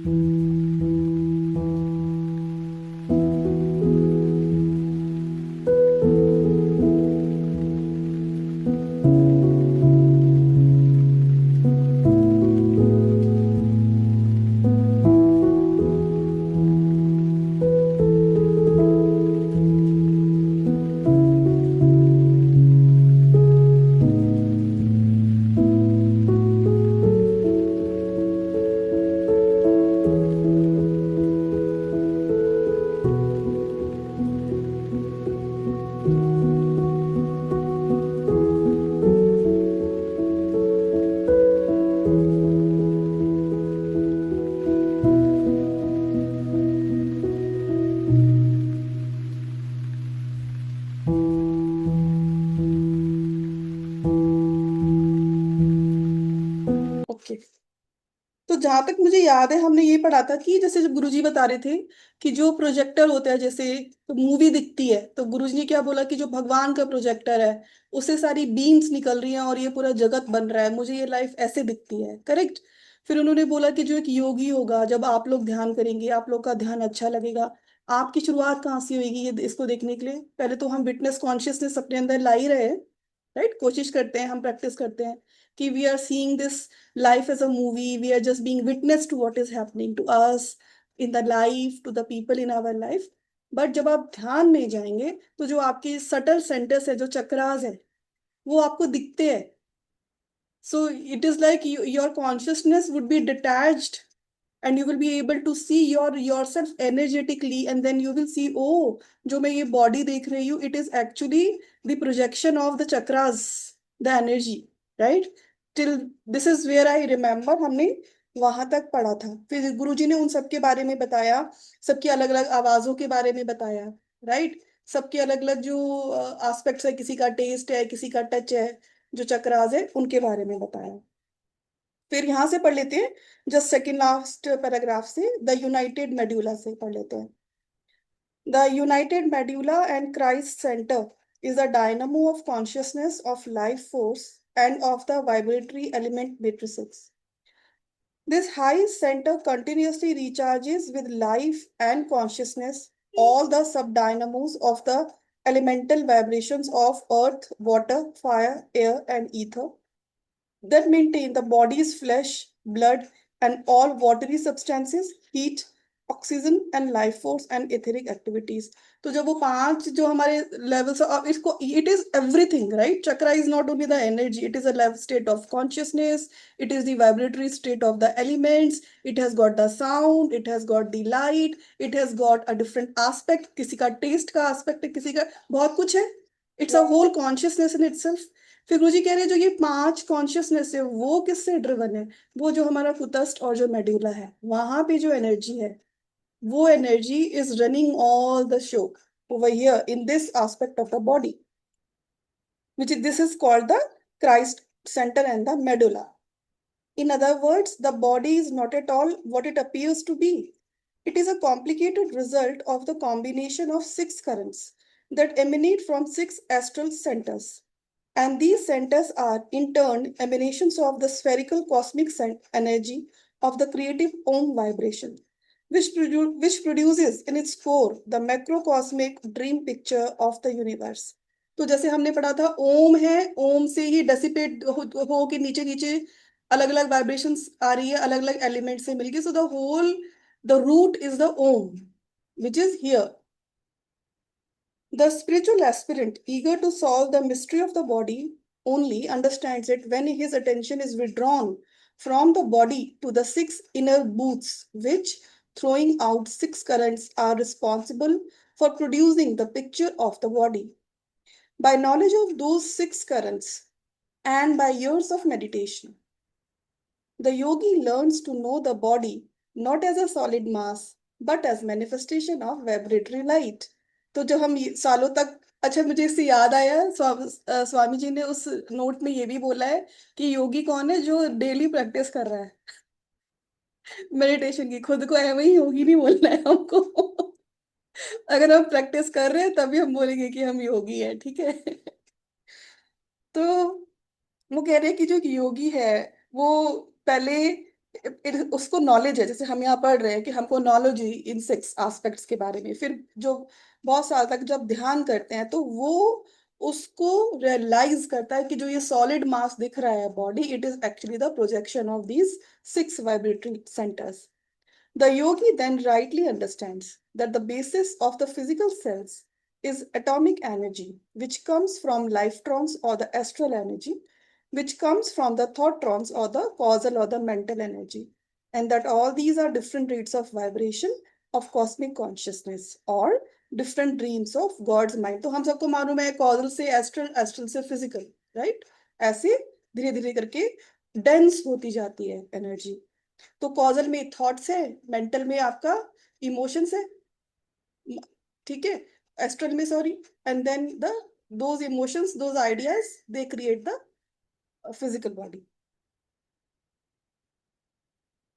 Okay. तो जहां तक मुझे याद है हमने ये पढ़ा था कि जैसे जब गुरुजी बता रहे थे कि जो प्रोजेक्टर होता है, जैसे तो मूवी दिखती है तो गुरुजी ने क्या बोला कि जो भगवान का प्रोजेक्टर है उससे सारी बीम्स निकल रही हैं और ये पूरा जगत बन रहा है, मुझे ये लाइफ ऐसे दिखती है, करेक्ट। फिर उन्होंने बोला कि जो एक योगी होगा, जब आप लोग ध्यान करेंगे आप लोग का ध्यान अच्छा लगेगा। आपकी शुरुआत कहाँ से होगी ये इसको देखने के लिए? पहले तो हम विटनेस कॉन्शियसनेस अपने अंदर ला ही रहे हैं, राइट। कोशिश करते हैं, हम प्रैक्टिस करते हैं कि we are seeing this life as a movie, we are just being witness to what is happening to us in the life, to the people in our life. But जब आप ध्यान में जाएंगे तो जो आपके सटल सेंटर्स है, जो चक्रास है, वो आपको दिखते हैं। सो it is like your consciousness would be detached and you will be able to see yourself energetically, and then you will see, oh, जो मैं ये body देख रही हूँ, it is actually the projection of the chakras, the energy, right? till this is where I remember हमने वहां तक पढ़ा था। फिर गुरुजी ने उन सब के बारे में बताया, सबकी अलग अलग आवाजों के बारे में बताया, राइट। सबके अलग अलग जो एस्पेक्ट्स है, किसी का टेस्ट है, किसी का टच है, जो चक्रास है उनके बारे में बताया। फिर यहां से पढ़ लेते हैं, जस्ट सेकंड लास्ट पैराग्राफ से, द यूनाइटेड मेड्यूला से पढ़ लेते हैं। The United medulla and Christ centre is a dynamo of consciousness, of life force, and of the vibratory element matrices. This high center continuously recharges with life and consciousness all the subdynamos of the elemental vibrations of earth, water, fire, air, and ether that maintain the body's flesh, blood, and all watery substances, heat, oxygen and life force and etheric activities. तो जब वो पांच जो हमारे levels, अब इसको it is everything, right. Chakra is not only the energy, it is a level state of consciousness, it is the vibratory state of the elements, it has got the sound, it has got the light, it has got a different aspect, किसी का test का aspect है, किसी का बहुत कुछ है। It's a whole consciousness in itself. फिर गुरुजी कह रहे हैं जो ये पांच कॉन्शियसनेस है वो किससे ड्रिवन है? वो जो हमारा कुतस्थ और जो मेड्यूला है, वहां पे जो एनर्जी है, वो energy is running all the show over here in this aspect of the body, which is, this is called the Christ center and the medulla. In other words, the body is not at all what it appears to be. It is a complicated result of the combination of six currents that emanate from six astral centers. And these centers are in turn emanations of the spherical cosmic energy of the creative Om vibration, which produces in its core the macrocosmic dream picture of the universe. तो जैसे हमने पढ़ा था ओम है, ओम से ही dissipate हो के नीचे नीचे अलग अलग वाइब्रेशंस आ रही है, अलग अलग एलिमेंट से मिलके, so the whole, the root is the Om which is here. The spiritual aspirant, eager to solve the mystery of the body, only understands it when his attention is withdrawn from the body to the six inner booths, which, throwing out six currents, are responsible for producing the picture of the body. By knowledge of those six currents and by years of meditation, the yogi learns to know the body not as a solid mass, but as manifestation of vibratory light. तो जब हम सालों तक, अच्छा मुझे इससे याद आया, स्वामी जी ने उस नोट में ये भी बोला है कि योगी कौन है? जो डेली प्रैक्टिस कर रहा है मेडिटेशन की। खुद को ऐਵੇਂ ही योगी नहीं बोलना है हमको अगर हम प्रैक्टिस कर रहे हैं तभी हम बोलेंगे कि हम योगी हैं, ठीक है तो वो कह रहे हैं कि जो योगी है वो पहले उसको नॉलेज है, जैसे हम यहाँ पढ़ रहे हैं कि हमको नॉलेज हुई इन सिक्स एस्पेक्ट्स के बारे में, फिर जो बहुत साल तक जब ध्यान करते हैं तो वो उसको रियलाइज करता है कि जो ये सॉलिड मास दिख रहा है body, it is actually the projection of these six vibratory centres. The yogi then rightly understands that the basis of the physical cells is atomic energy, which comes from lifetrons or the astral energy, which comes from the thoughttrons or the causal or the mental energy, and that all these are different rates of vibration of cosmic consciousness or different dreams of God's mind. तो हम सबको मालूम है causal से astral, astral से physical, right? ऐसे धीरे धीरे करके डेंस होती जाती है एनर्जी. तो कॉजल में थॉट्स है, मेंटल में आपका इमोशंस है, ठीक है, एस्ट्रल में sorry, and then the those emotions, those ideas, they create the physical body.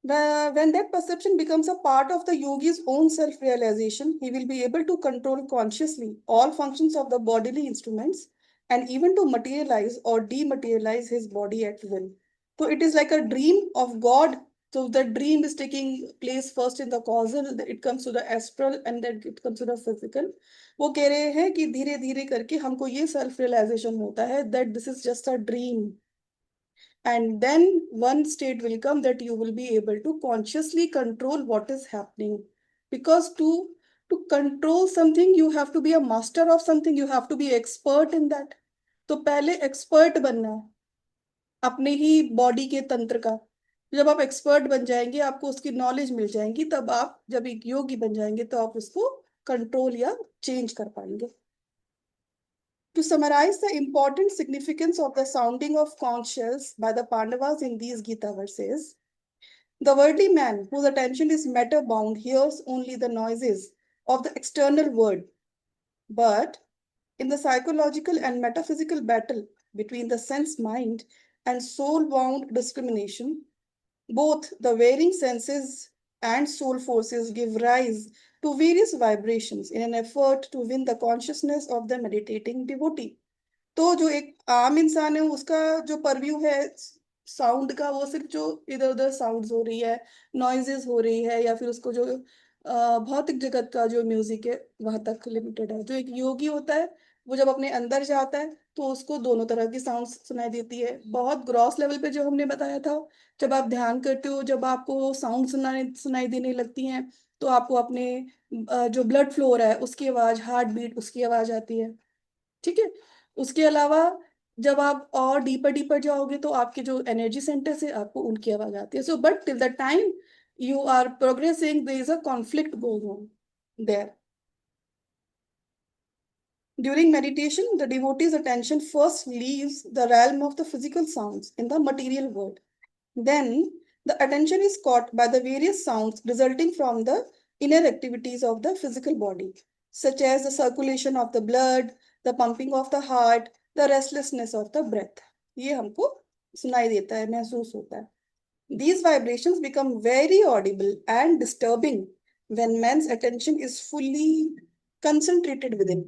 When that perception becomes a part of the yogi's own self-realization, he will be able to control consciously all functions of the bodily instruments and even to materialize or dematerialize his body at will. So it is like a dream of God. So the dream is taking place first in the causal, it comes to the astral, and then it comes to the physical. वो कह रहे हैं कि धीरे धीरे करके हमको ये सेल्फ रियलाइजेशन होता है that this is just a dream, and then one state will come that you will be able to consciously control what is happening, because to control something you have to be a master of something, you have to be expert in that. तो पहले expert बनना है अपने ही body के तंत्र का. जब आप एक्सपर्ट बन जाएंगे, आपको उसकी नॉलेज मिल जाएंगी, तब आप जब एक योगी बन जाएंगे तो आप उसको कंट्रोल या चेंज कर पाएंगे. To summarize the important significance of the sounding of conch shells by the Pandavas in these Gita verses, the worldly man whose attention is matter bound hears only the noises of the external world, but in the psychological and metaphysical battle between the sense mind and soul bound discrimination, both the varying senses and soul forces give rise to various vibrations in an effort to win the consciousness of the meditating devotee. तो जो एक आम इंसान है उसका जो purview है sound का, वो सिर्फ जो इधर उधर साउंड्स हो रही है, नॉइजेस हो रही है, या फिर उसको जो भौतिक जगत का जो म्यूजिक है वहां तक लिमिटेड है. जो एक योगी होता है वो जब अपने अंदर जाता है तो उसको दोनों तरह की साउंड्स सुनाई देती है. बहुत ग्रॉस लेवल पे जो हमने बताया था, जब आप ध्यान करते हो, जब आपको साउंड सुनाई सुनाई देने लगती हैं, तो आपको अपने जो ब्लड फ्लो रहा है उसकी आवाज, हार्ट बीट उसकी आवाज आती है, ठीक है. उसके अलावा जब आप और डीपर डीपर जाओगे तो आपके जो एनर्जी सेंटर से आपको उनकी आवाज आती है. So but till the time you are progressing, there is a conflict going on there. During meditation, the devotee's attention first leaves the realm of the physical sounds in the material world. Then, the attention is caught by the various sounds resulting from the inner activities of the physical body, such as the circulation of the blood, the pumping of the heart, the restlessness of the breath. ये हमको सुनाई देता है, महसूस होता है. These vibrations become very audible and disturbing when man's attention is fully concentrated within.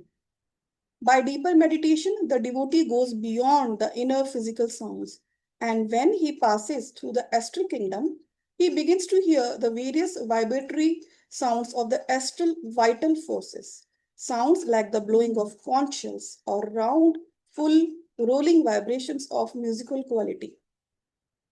By deeper meditation, the devotee goes beyond the inner physical sounds, and when he passes through the astral kingdom, he begins to hear the various vibratory sounds of the astral vital forces. Sounds like the blowing of conch shells or round, full, rolling vibrations of musical quality.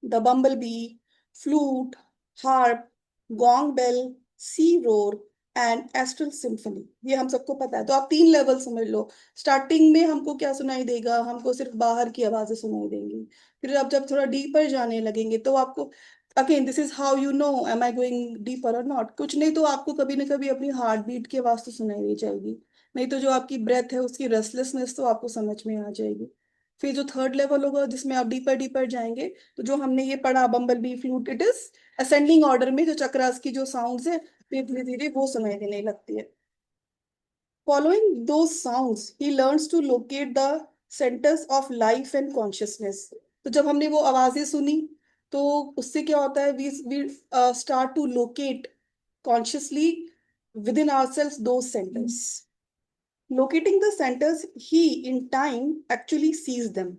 The bumblebee, flute, harp, gong bell, sea roar and astral symphony, ये हम सबको पता है. तो आप तीन level समझ लो. Starting में हमको क्या सुनाई देगा, हमको सिर्फ बाहर की आवाजें सुनाई देंगी. फिर आप जब थोड़ा डीपर जाने लगेंगे तो आपको, again this is how you know am I going deeper और नॉट, कुछ नहीं तो आपको कभी ना कभी अपनी हार्ट बीट की आवाज तो सुनाई दे जाएगी, नहीं तो जो आपकी ब्रेथ है उसकी रेस्टलेसनेस तो आपको समझ में आ जाएगी. फिर जो थर्ड लेवल होगा जिसमें आप डीपर डीपर जाएंगे, तो जो हमने ये पढ़ा बम्बल B, flute, it is ascending order में जो चक्रास की जो साउंड्स है धीरे धीरे वो सुनाई देने लगती है. Following those sounds, he learns to locate the centers of life and consciousness. तो जब हमने वो आवाजें सुनी तो उससे क्या होता है, we start to locate consciously within ourselves those centers. Locating the centers, he in time actually sees them.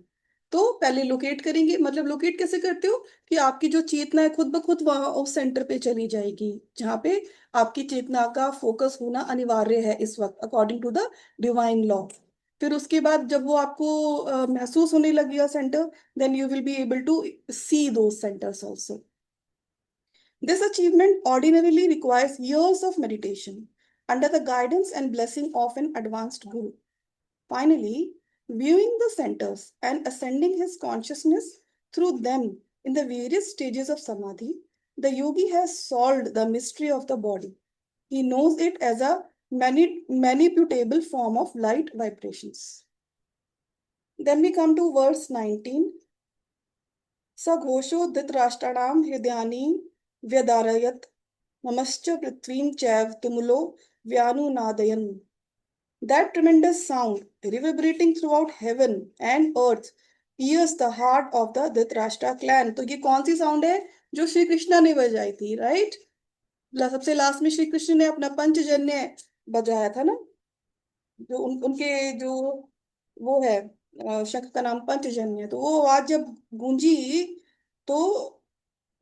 तो पहले लोकेट करेंगे, मतलब लोकेट कैसे करते हो कि आपकी जो चेतना है खुद ब खुद वहां उस सेंटर पे चली जाएगी जहाँ पे आपकी चेतना का फोकस होना अनिवार्य है इस वक्त, according to the divine law. फिर उसके बाद जब वो आपको महसूस होने लगेगा centre, then you will be able to see दो centres also. This achievement ordinarily requires years of meditation under the guidance and blessing of an advanced guru. Finally, viewing the centers and ascending his consciousness through them in the various stages of samadhi, the yogi has solved the mystery of the body. He knows it as a maniputable form of light vibrations. Then we come to verse 19. सघोषो धृतराष्ट्राणां हृदयानि व्यदारयत् नमश्च पृथ्वीं चैव तुमुलो व्यानुनादयन्. That tremendous sound, reverberating throughout heaven and earth, pierced the heart of the Dhritarashtra clan. तो ये कौन सी sound है जो श्री कृष्णा ने बजाई थी, right? सबसे लास्ट में श्री कृष्ण ने अपना पंचजन्य बजाया था ना, जो उनके जो वो है शंख का नाम पंचजन्य, तो वो आवाज जब गूंजी तो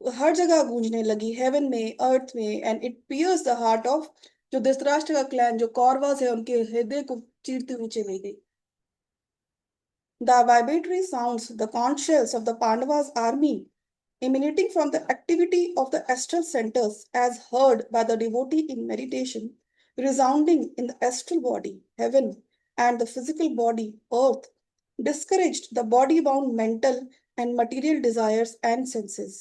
हर जगह गूंजने लगी, हेवन में, अर्थ में, and it pierce the heart of जो धृतराष्ट्र का क्लैन, जो कौरवास है, उनके हृदय को चीरते हुए चली गई. The vibratory sounds, the conch shells of the Pandavas' army, emanating from the activity of the astral centers as heard by the devotee in meditation, resounding in the astral body, heaven, and the physical body, earth, discouraged the body-bound mental and material desires and senses.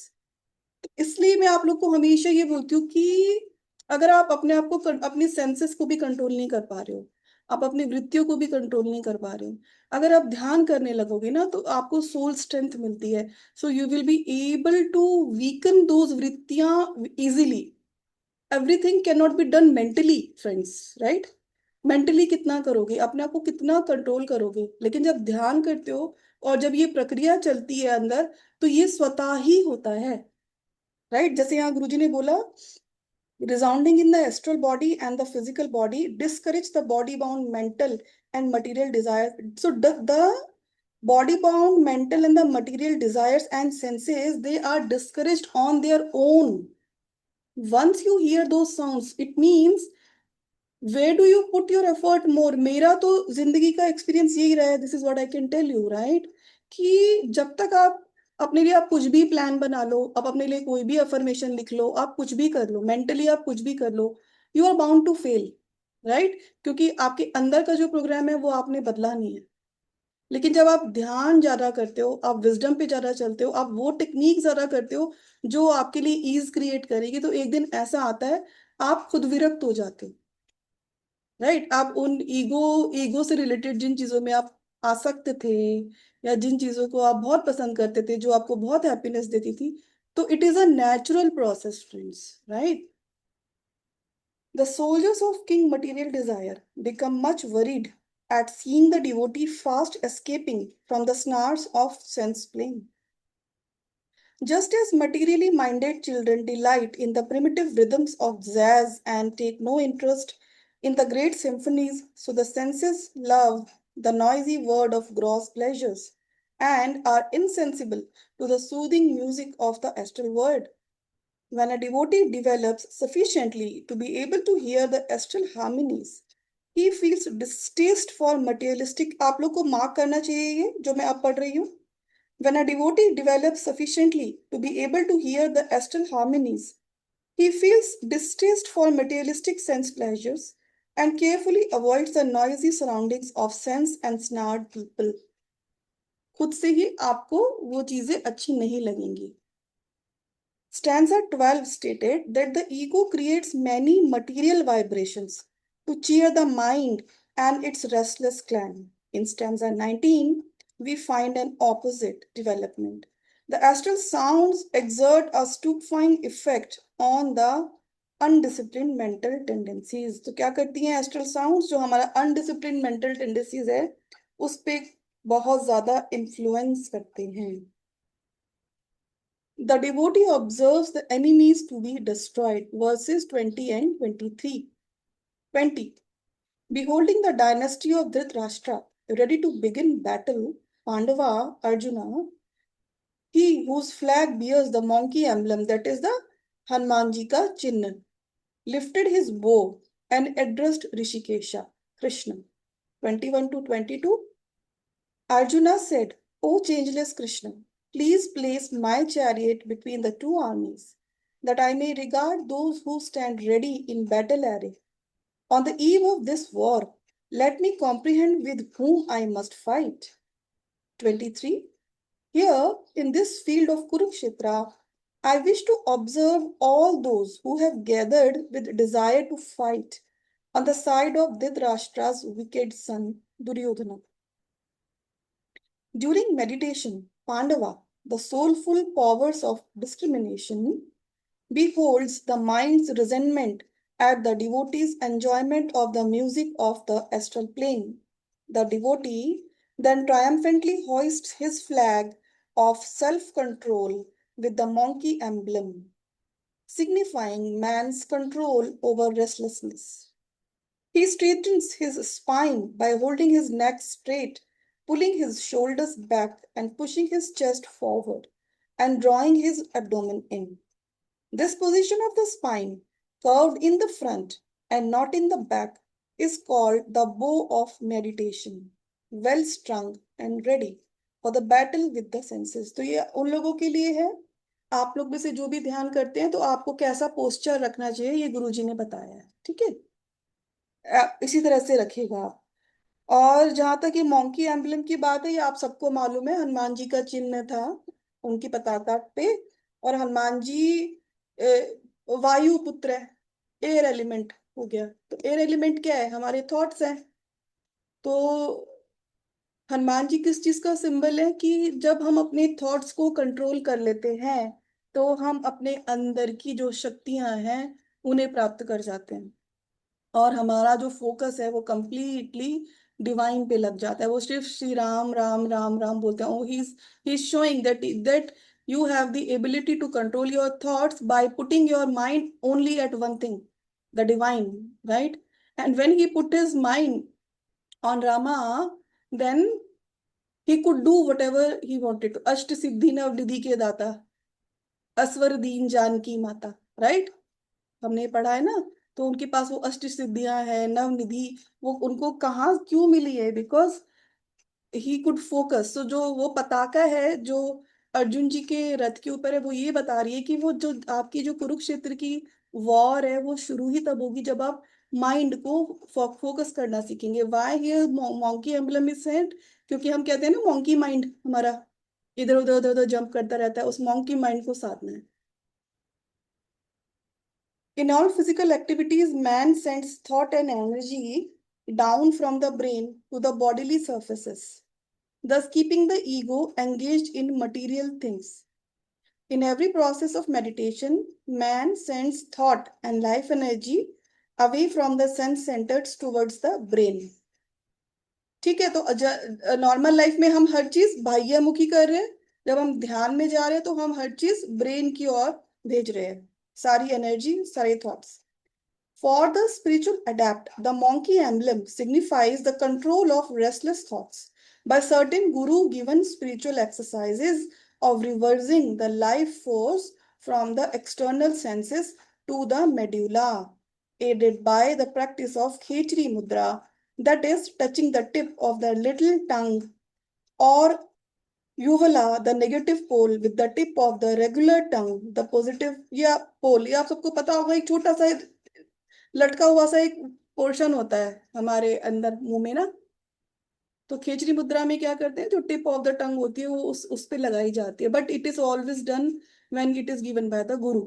इसलिए मैं आप लोग को हमेशा ये बोलती हूँ कि अगर आप अपने आप को अपनी सेंसेस को भी कंट्रोल नहीं कर पा रहे हो, आप अपनी वृत्तियों को भी कंट्रोल नहीं कर पा रहे हो, अगर आप ध्यान करने लगोगे ना तो आपको सोल स्ट्रेंथ मिलती है. So you will be able to weaken those वृत्तियां easily. Everything can not be done mentally friends, right? Mentally कितना करोगे, अपने आप को कितना कंट्रोल करोगे, लेकिन जब ध्यान करते हो और जब ये प्रक्रिया चलती है अंदर, तो ये स्वतः ही होता है, राइट? जैसे यहाँ गुरुजी ने बोला, resounding in the astral body and the physical body, discourage the body bound mental and material desires. So the body bound mental and the material desires and senses, they are discouraged on their own. Once you hear those sounds, it means where do you put your effort more? मेरा तो जिंदगी का experience यही रहा है, this is what I can tell you, right? कि जब तक आप अपने लिए, आप कुछ भी प्लान बना लो, आप अपने लिए कोई भी अफर्मेशन लिख लो, आप कुछ भी कर लो, मेंटली आप कुछ भी कर लो, you are bound to fail, right? क्योंकि आपके अंदर का जो प्रोग्राम है वो आपने बदला नहीं है. लेकिन जब आप ध्यान ज्यादा करते हो, आप विजडम पे ज्यादा चलते हो, आप वो टेक्निक ज्यादा करते हो जो आपके लिए ईज क्रिएट करेगी, तो एक दिन ऐसा आता है आप खुद विरक्त हो जाते हो, राइट? आप उन ईगो से रिलेटेड जिन चीजों में आप आसक्त थे, या जिन चीजों को आप बहुत पसंद करते थे, जो आपको बहुत हैप्पीनेस देती थी, तो it is a natural process friends, right? The soldiers of King Material Desire become much worried at seeing the devotee fast escaping from the snares of sense plane. Just as materially minded children delight in the primitive rhythms of jazz and take no interest in the great symphonies, so the senses love the noisy word of gross pleasures and are insensible to the soothing music of the astral world. When a devotee develops sufficiently to be able to hear the astral harmonies, he feels distaste for materialistic. आप लोग को mark करना चाहिए ये जो मैं अब पढ़ रही हूँ. When a devotee develops sufficiently to be able to hear the astral harmonies, he feels distaste for materialistic sense pleasures and carefully avoids the noisy surroundings of sense and snared people. खुद से ही आपको वो चीजें अच्छी नहीं लगेंगी. Stanza 12 stated that the ego creates many material vibrations to cheer the mind and its restless clan. In stanza 19, we find an opposite development. The astral sounds exert a stupefying effect on the undisciplined mental tendencies. तो क्या करती हैं astral sounds? जो हमारा undisciplined mental tendencies है, उस पे बहुत ज्यादा influence करते हैं. The devotee observes the enemies to be destroyed. Verses 20 and 23. 20. Beholding the dynasty of Dhritarashtra ready to begin battle Pandava, Arjuna, he whose flag bears the monkey emblem, that is the Hanumanji ka chinna, lifted his bow and addressed Rishikesha, Krishna. 21 to 22. Arjuna said, O changeless Krishna, please place my chariot between the two armies, that I may regard those who stand ready in battle array. On the eve of this war, let me comprehend with whom I must fight. 23. Here, in this field of Kurukshetra, I wish to observe all those who have gathered with desire to fight on the side of Dhritarashtra's wicked son, Duryodhana. During meditation, Pandava, the soulful powers of discrimination, beholds the mind's resentment at the devotee's enjoyment of the music of the astral plane. The devotee then triumphantly hoists his flag of self-control with the monkey emblem, signifying man's control over restlessness. He straightens his spine by holding his neck straight, pulling his shoulders back and pushing his chest forward, and drawing his abdomen in. This position of the spine, curved in the front and not in the back, is called the bow of meditation, well strung and ready for the battle with the senses. तो ये उन लोगों के लिए है, आप लोग में से जो भी ध्यान करते हैं तो आपको कैसा पोस्चर रखना चाहिए ये गुरुजी ने बताया है, ठीक है। इसी तरह से रखिएगा आप। और जहां तक ये मॉन्की एम्बलम की बात है, ये आप सबको मालूम है, हनुमान जी का चिन्ह था उनकी पताका पे। और हनुमान जी वायु पुत्र है, एयर एलिमेंट हो गया। तो एयर एलिमेंट क्या है, हमारे थॉट्स हैं। तो हनुमान जी किस चीज का सिंबल है कि जब हम अपने थॉट्स को कंट्रोल कर लेते हैं तो हम अपने अंदर की जो शक्तियां हैं उन्हें प्राप्त कर जाते हैं, और हमारा जो फोकस है वो कंप्लीटली डिवाइन पे लग जाता है। वो सिर्फ श्री राम राम राम राम बोलते हैं। He is showing that you have the ability to control your thoughts by putting your mind only at one thing, the divine, right? And when he put his mind on Rama, then he could do whatever he wanted to. अष्ट सिद्धि नव निधि के दाता, असवर दीन जानकी माता, right? हमने पढ़ा है ना। तो उनके पास वो अष्ट सिद्धियां हैं, नव निधि, वो उनको कहाँ क्यों मिली है? Because he could focus. तो जो वो पताका है जो अर्जुन जी के रथ के ऊपर है, वो ये बता रही है कि वो जो आपकी जो कुरुक्षेत्र की वॉर है वो शुरू ही तब होगी जब आप माइंड को फोकस करना सीखेंगे। Why here monkey emblem is sent? क्योंकि हम कहते हैं ना मॉन्की माइंड हमारा इधर उधर उधर उधर जंप करता रहता है, उस मॉन्की माइंड को साधना है। In all physical activities, man sends thought and energy down from the brain to the bodily surfaces, thus keeping the ego engaged in material things. In every process of meditation, man sends thought and life energy away from the sense centers towards the brain. ठीक है। तो normal life में हम हर चीज बाह्यमुखी कर रहे हैं, जब हम ध्यान में जा रहे हैं तो हम हर चीज ब्रेन की ओर भेज रहे हैं, सारी एनर्जी, सारे thoughts. For the spiritual adept, the monkey emblem signifies the control of restless thoughts by certain guru-given spiritual exercises of reversing the life force from the external senses to the medulla, aided by the practice of Khechri Mudra, that is, touching the tip of the little tongue or uvula, the negative pole, with the tip of the regular tongue, the positive या pole। ये आप सबको पता होगा, एक छोटा सा लटका हुआ सा एक पोर्शन होता है हमारे अंदर मुंह में ना। तो खेचरी मुद्रा में क्या करते हैं, जो टिप ऑफ द टंग होती है वो उस पे लगाई जाती है, but it is always done when it is given by the गुरु।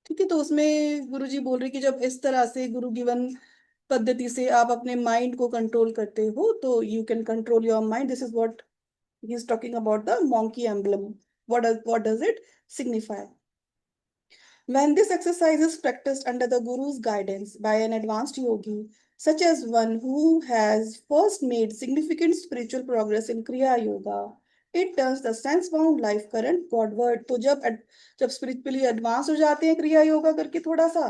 ठीक है। तो उसमें गुरु जी बोल रहे कि जब इस तरह से गुरु गिवन पद्धति से आप अपने माइंड को कंट्रोल करते हो तो you can control your mind. This is what he is talking about the monkey emblem. What does it signify? When this exercise is practiced under the Guru's guidance by an advanced yogi, such as one who has first made significant spiritual progress in Kriya Yoga, it turns the sense-bound life current Godward. तो जब spiritually advanced हो जाते हैं क्रिया योगा करके थोड़ा सा,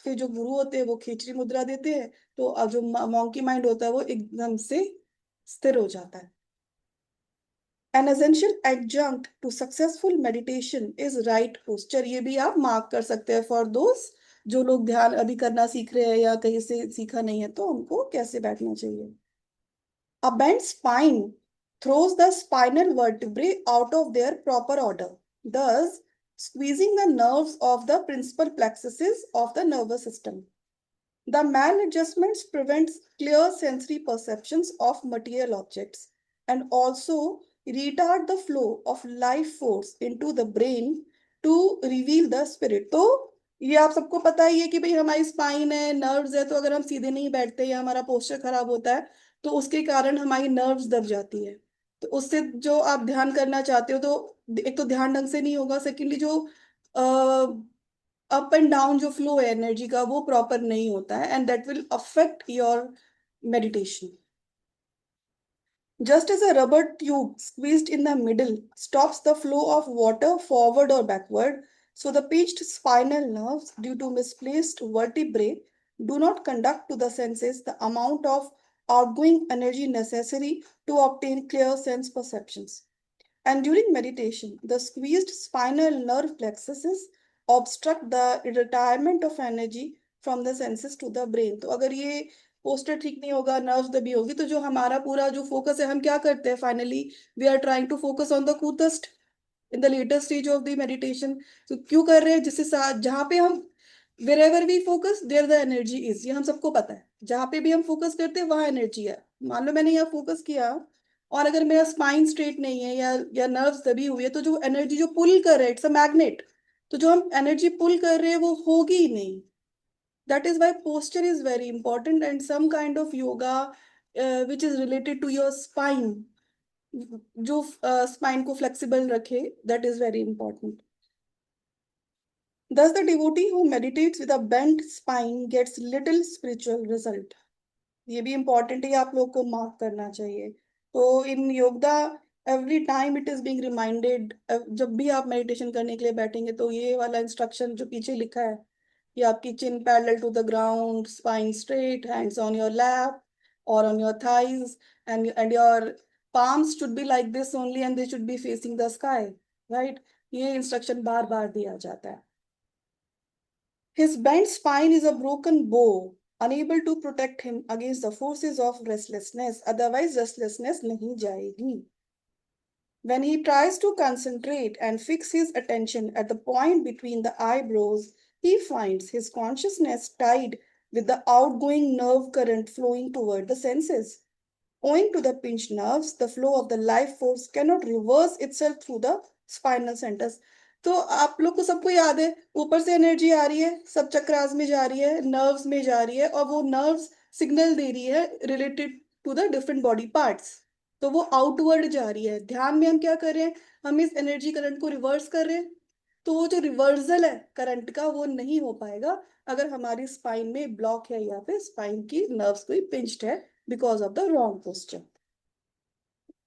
फिर जो गुरु होते हैं वो खेचरी मुद्रा देते हैं, तो अब जो monkey mind होता है वो एकदम से स्थिर हो जाता है। An essential adjunct to successful meditation is right posture. ये भी आप मार्क कर सकते हैं फॉर दोस जो लोग ध्यान अभी करना सीख रहे हैं या कहीं से सीखा नहीं है तो उनको कैसे बैठना चाहिए. A bent spine throws the spinal vertebrae out of their proper order, thus squeezing the nerves of the principal plexuses of the nervous system. The maladjustments prevents clear sensory perceptions of material objects and also retard the flow of life force into the brain to reveal the spirit. तो ये आप सबको पता ही है कि भाई हमारी spine है, नर्व्स है, तो अगर हम सीधे नहीं बैठते या हमारा पोस्चर खराब होता है तो उसके कारण हमारी नर्व्स दब जाती है. तो उससे जो आप ध्यान करना चाहते हो तो एक तो ध्यान ढंग से नहीं होगा, सेकेंडली जो अप एंड डाउन जो फ्लो है एनर्जी का वो प्रॉपर नहीं होता है and that will affect your meditation. Just as a rubber tube squeezed in the middle stops the flow of water forward or backward, so the pinched spinal nerves, due to misplaced vertebrae, do not conduct to the senses the amount of outgoing energy necessary to obtain clear sense perceptions. And during meditation, the squeezed spinal nerve plexuses obstruct the retirement of energy from the senses to the brain. तो अगर ये poster ठीक नहीं होगा, nerves दबी होगी, तो जो हमारा पूरा जो फोकस है, हम क्या करते हैं finally, we are trying to focus on the Kutastha in the later stage of the meditation. तो क्यों कर रहे हैं, जिससे जहाँ पे हम wherever we focus there the energy is, ये हम सबको पता है. जहाँ पे भी हम फोकस करते हैं वहां एनर्जी है. मान लो मैंने यहाँ फोकस किया और अगर मेरा स्पाइन स्ट्रेट नहीं है या नर्व्स दबी हुई है तो जो एनर्जी जो पुल कर रहा है इट्स अ मैग्नेट, तो जो हम एनर्जी पुल कर रहे हैं वो होगी ही नहीं. That is why posture is very important and some kind of yoga which is related to your spine, जो स्पाइन को फ्लेक्सिबल रखे, that is very important. Thus, the devotee who meditates with a bent spine gets little spiritual result. ये भी important है, आप लोग को mark करना चाहिए. तो in yoga every time it is being reminded, जब भी आप मेडिटेशन करने के लिए बैठेंगे तो ये वाला इंस्ट्रक्शन जो पीछे लिखा है, ये आपकी chin parallel to the ground, spine straight, hands on your lap और on your thighs, and your palms should be like this only and they should be facing the sky, right? ये instruction बार बार दिया जाता है. His bent spine is a broken bow, unable to protect him against the forces of restlessness. Otherwise, restlessness nahi jayegi. When he tries to concentrate and fix his attention at the point between the eyebrows, he finds his consciousness tied with the outgoing nerve current flowing toward the senses. Owing to the pinched nerves, the flow of the life force cannot reverse itself through the spinal centers. तो आप लोग को सबको याद है, ऊपर से energy आ रही है, सब चक्रास में जा रही है, नर्व्स में जा रही है और वो नर्व्स सिग्नल दे रही है related to the different body parts. तो वो आउटवर्ड जा रही है. ध्यान में हम क्या कर रहे हैं, हम इस एनर्जी करंट को रिवर्स कर रहे हैं. तो वो जो रिवर्सल है करंट का वो नहीं हो पाएगा अगर हमारी स्पाइन में ब्लॉक है या फिर स्पाइन की नर्व्स कोई पिंच्ड है because of the wrong posture.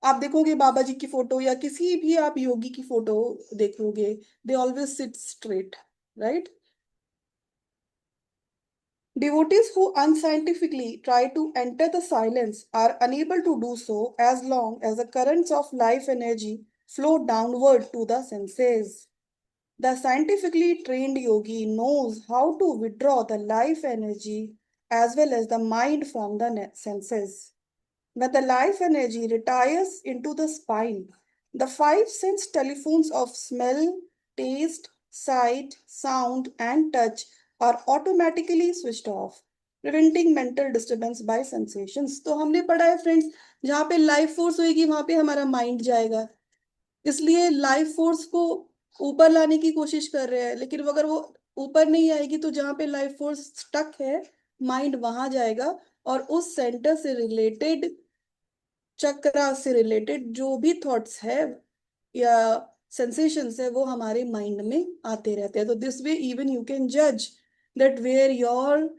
आप देखोगे बाबा जी की फोटो या किसी भी आप योगी की फोटो देखोगे, they always seat straight, right? Devotees who unscientifically try to enter the silence are unable to do so as long as the currents of life energy flow downward to the senses. The scientifically trained yogi knows how to withdraw the life energy as well as the mind from the senses. When the life energy retires into the spine, the five sense telephones of smell, taste, sight, sound, and touch are automatically switched off, preventing mental disturbance by sensations. तो हमने पढ़ा है friends, जहाँ पे life force होगी वहां पे हमारा माइंड जाएगा. इसलिए लाइफ फोर्स को ऊपर लाने की कोशिश कर रहे हैं, लेकिन अगर वो ऊपर नहीं आएगी तो जहाँ पे लाइफ फोर्स स्टक है माइंड वहां जाएगा और उस सेंटर से रिलेटेड, चक्रा से रिलेटेड जो भी थॉट्स है या सेंसेशंस है वो हमारे माइंड में आते रहते हैं. तो this way even you can जज that where your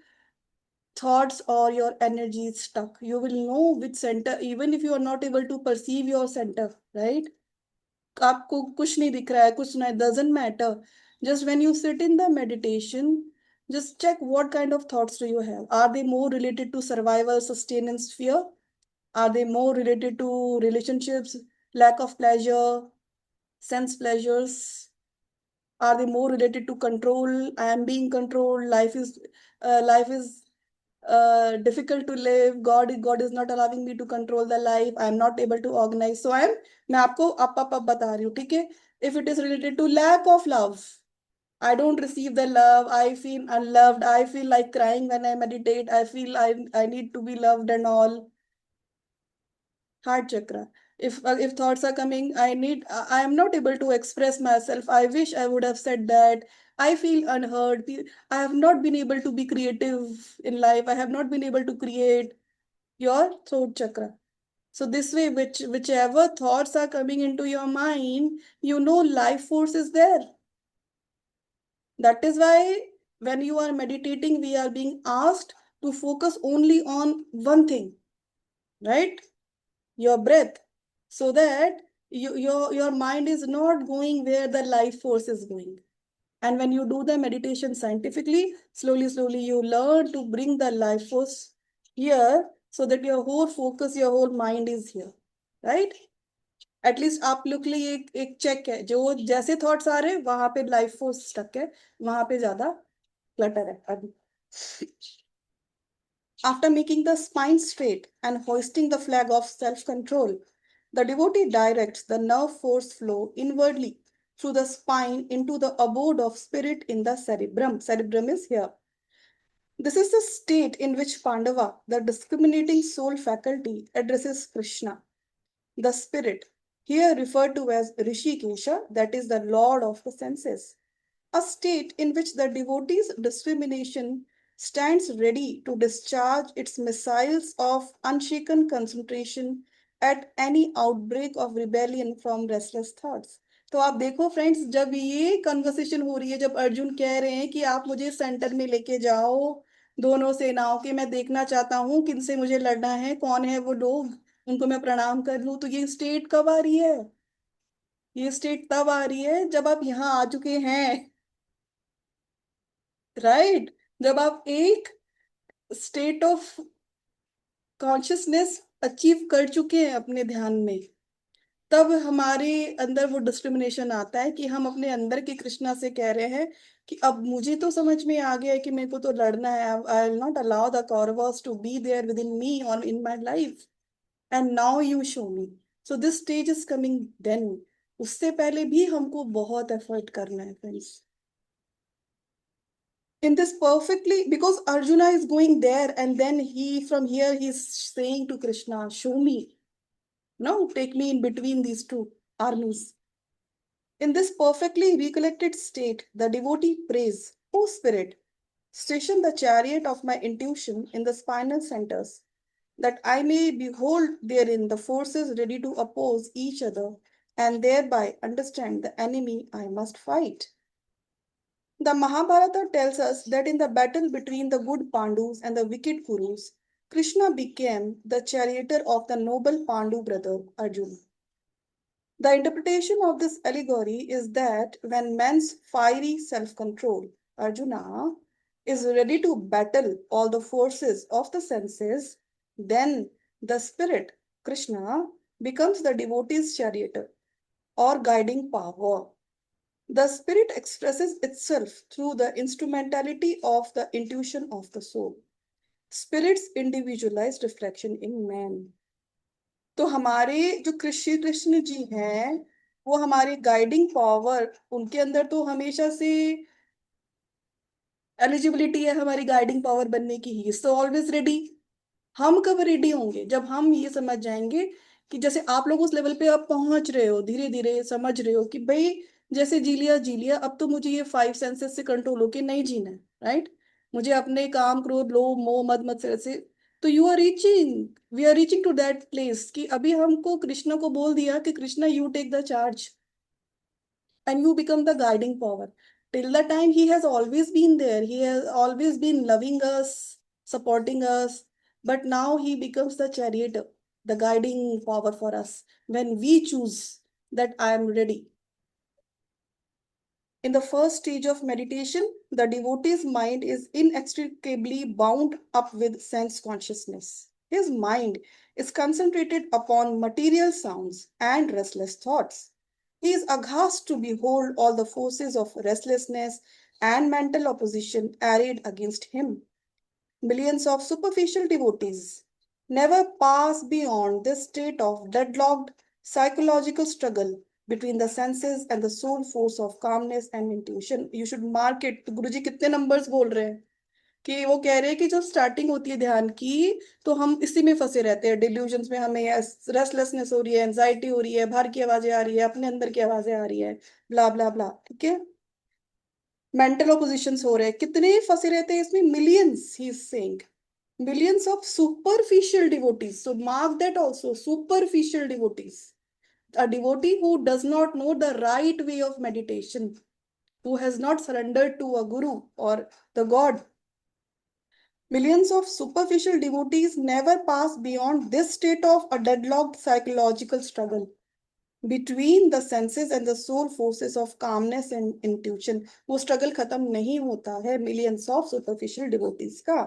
thoughts or your energy is stuck. You will know which center, even if you are not able to perceive your center, right? आपको कुछ नहीं दिख रहा है, कुछ नहीं, doesn't matter. Just when you sit in the meditation, just check what kind of thoughts do you have. Are they more related to survival, sustenance, fear? Are they more related to relationships, lack of pleasure, sense pleasures, are they more related to control? I am being controlled. Life is difficult to live. God is not allowing me to control the life. I am not able to organize. So मैं आपको up बता रही हूँ, ठीक है? If it is related to lack of love, I don't receive the love. I feel unloved. I feel like crying when I meditate. I feel I need to be loved and all. Heart chakra. If thoughts are coming, I am not able to express myself. I wish I would have said that. I feel unheard. I have not been able to be creative in life. I have not been able to create. Your throat chakra. So this way, whichever thoughts are coming into your mind, you know life force is there. That is why when you are meditating, we are being asked to focus only on one thing, right? Your breath, so that your mind is not going where the life force is going. And when you do the meditation scientifically, slowly you learn to bring the life force here, so that your whole focus, your whole mind is here, right? At least आप लोग के लिए एक check है, जो जैसे thoughts आ रहे हैं वहां पे लाइफ फोर्स स्टक है, वहां पे ज्यादा क्लटर है अभी. After making the spine straight and hoisting the flag of self-control, the devotee directs the nerve force flow inwardly through the spine into the abode of spirit in the cerebrum. Cerebrum is here. This is the state in which Pandava, the discriminating soul faculty, addresses Krishna, the spirit, here referred to as Rishikesha, that is the lord of the senses, a state in which the devotee's discrimination stands ready to discharge its missiles of unshaken concentration at any outbreak of rebellion from restless thoughts. तो आप देखो friends, जब ये conversation हो रही है, जब अर्जुन कह रहे हैं कि आप मुझे सेंटर में लेके जाओ दोनों सेनाओं के, मैं देखना चाहता हूँ किनसे मुझे लड़ना है, कौन है वो लोग, उनको मैं प्रणाम कर लूं, तो ये स्टेट कब आ रही है? ये स्टेट तब आ रही है जब आप यहाँ आ चुके हैं, राइट? जब आप एक स्टेट ऑफ कॉन्शियसनेस अचीव कर चुके हैं अपने ध्यान में, तब हमारे अंदर वो डिस्क्रिमिनेशन आता है कि हम अपने अंदर के कृष्णा से कह रहे हैं कि अब मुझे तो समझ में आ गया है कि मेरे को तो लड़ना है. I will not allow the Kauravas to be there within me और in my life, and now you show me. So this stage is coming then. उससे पहले भी हमको बहुत एफर्ट करना है friends. In this perfectly, because Arjuna is going there, and then he from here he's saying to Krishna, show me, no, take me in between these two armies. In this perfectly recollected state, the devotee prays, O Spirit, station the chariot of my intuition in the spinal centers, that I may behold therein the forces ready to oppose each other, and thereby understand the enemy I must fight. The Mahabharata tells us that in the battle between the good Pandus and the wicked Kurus, Krishna became the charioteer of the noble Pandu brother Arjuna. The interpretation of this allegory is that when man's fiery self control, Arjuna, is ready to battle all the forces of the senses, then the spirit, Krishna, becomes the devotee's charioteer or guiding power. The spirit expresses itself through the instrumentality of the intuition of the soul. Spirit's individualized reflection in man. तो हमारे जो कृष्ण कृष्ण जी हैं, वो हमारे guiding power, उनके अंदर तो हमेशा से एलिजिबिलिटी है हमारी गाइडिंग पावर बनने की. ही सो ऑलवेज रेडी. हम कब रेडी होंगे? जब हम ये समझ जाएंगे कि जैसे आप लोग उस लेवल पे आप पहुंच रहे हो, धीरे धीरे समझ रहे हो कि भाई जैसे जी लिया, अब तो मुझे ये 5 सेंसेस से कंट्रोल होके नहीं जीना है, राइट? मुझे अपने काम, क्रोध, लोभ, मोह, मद मत्सर से. तो you are reaching, we are reaching to that place कि अभी हमको कृष्ण को बोल दिया कि Krishna you take the charge and you become the guiding power. Till the time he has always been there, he has always been loving us, supporting us, but now he becomes the chariot, the guiding power for us when we choose that I am ready. In the first stage of meditation, the devotee's mind is inextricably bound up with sense consciousness. His mind is concentrated upon material sounds and restless thoughts. He is aghast to behold all the forces of restlessness and mental opposition arrayed against him. Millions of superficial devotees never pass beyond this state of deadlocked psychological struggle between the senses and the soul force of calmness and intuition. You should mark it. तो गुरुजी कितने numbers बोल रहे हैं कि वो कह रहे हैं कि जब स्टार्टिंग होती है ध्यान की तो हम इसी में फंसे रहते हैं, डिल्यूजन्स में, हमें रेस्टलेसनेस हो रही है, एंजाइटी हो रही है, बाहर की आवाजें आ रही है, अपने अंदर की आवाजें आ रही है, ब्ला ब्ला ब्ला, ठीक है। मेंटल ओपोजिशंस हो रहे हैं, कितने फंसे रहते हैं इसमें, millions, he is saying, millions of superficial devotees. So mark that also, superficial devotees. A devotee who does not know the right way of meditation, who has not surrendered to a guru or the God. Millions of superficial devotees never pass beyond this state of a deadlocked psychological struggle between the senses and the soul forces of calmness and intuition. वो struggle खत्म नहीं होता है millions of superficial devotees का.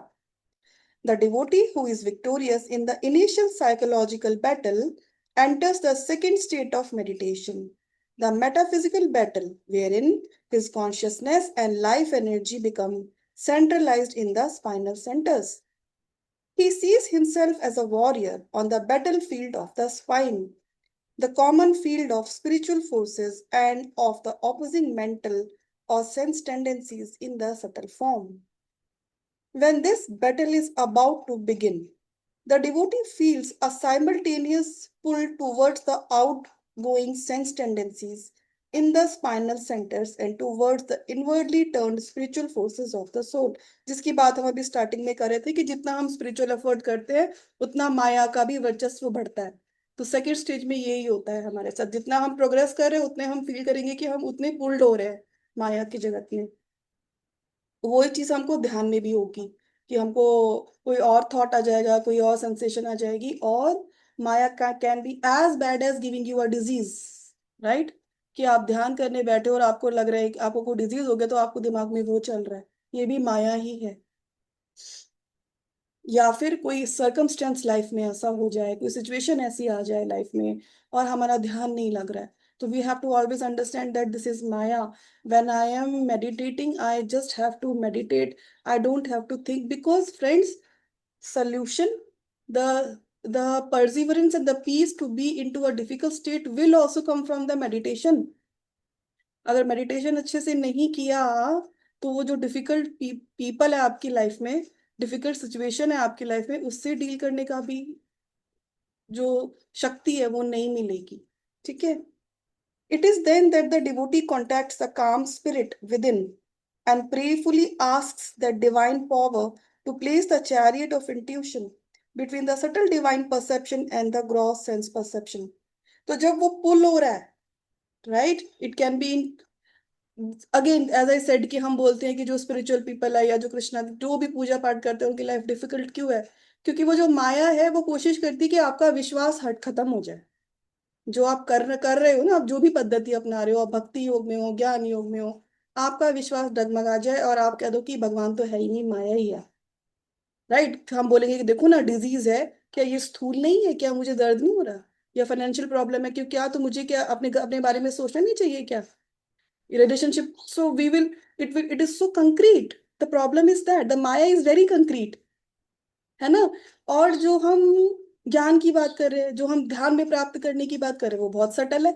The devotee who is victorious in the initial psychological battle enters the second state of meditation, the metaphysical battle, wherein his consciousness and life energy become centralized in the spinal centers. He sees himself as a warrior on the battlefield of the spine, the common field of spiritual forces and of the opposing mental or sense tendencies in the subtle form. When this battle is about to begin, the devotee feels a simultaneous pull towards the outgoing sense tendencies in the spinal centers and towards the inwardly turned spiritual forces of the soul. जिसकी बात हम अभी starting में कर रहे थे कि जितना हम स्पिरिचुअल एफर्ट करते हैं उतना माया का भी वर्चस्व बढ़ता है। तो सेकेंड स्टेज में यही होता है हमारे साथ, जितना हम प्रोग्रेस कर रहे हैं उतने हम फील करेंगे कि हम उतने पुल्ड हो रहे हैं माया के जगत में। वही चीज हमको ध्यान में भी होगी कि हमको कोई और थॉट आ जाएगा, कोई और सेंसेशन आ जाएगी, और माया का can be as bad as giving you a disease, right. कि आप ध्यान करने बैठे और आपको लग रहा है कि आपको कोई डिजीज हो गया, तो आपको दिमाग में वो चल रहा है, ये भी माया ही है। या फिर कोई सर्कमस्टेंस लाइफ में ऐसा हो जाए, कोई सिचुएशन ऐसी आ जाए लाइफ में और हमारा ध्यान नहीं लग रहा है, तो we have to always understand that this is maya. When I am meditating I just have to meditate, I don't have to think, because friends, solution, the the perseverance and the peace to be into a difficult state will also come from the meditation. अगर meditation अच्छे से नहीं किया तो वो जो difficult people है आपकी लाइफ में, डिफिकल्ट सिचुएशन है आपकी लाइफ में, उससे डील करने का भी जो शक्ति है वो नहीं मिलेगी, ठीक है। It is then that the devotee contacts the calm spirit within and prayerfully asks that divine power to place the chariot of intuition between the subtle divine perception and the gross sense perception. तो जब वो पुल हो रहा है, right, it can be in, again as I said कि हम बोलते हैं कि जो स्पिरिचुअल पीपल है या जो कृष्णा जो भी पूजा पाठ करते हैं उनकी लाइफ डिफिकल्ट क्यों है, क्योंकि वो जो माया है वो कोशिश करती है कि आपका विश्वास हट खत्म हो जाए। जो आप कर रहे हो ना, आप जो भी पद्धति अपना रहे हो, आप भक्ति योग में हो, ज्ञान योग में हो, आपका विश्वास डगमगा जाए और आप कह दो कि भगवान तो है ही नहीं, माया ही है, राइट। हम बोलेंगे कि देखो ना डिजीज है, क्या ये स्थूल नहीं है, क्या मुझे दर्द नहीं हो रहा, या फाइनेंशियल प्रॉब्लम है, क्यों, क्या तो मुझे क्या अपने अपने बारे में सोचना नहीं चाहिए क्या, relationship, so we will it is so concrete. The problem is that the maya is very concrete, है ना। और जो हम ज्ञान की बात कर रहे हैं, जो हम ध्यान में प्राप्त करने की बात कर रहे हैं, वो बहुत सटल है।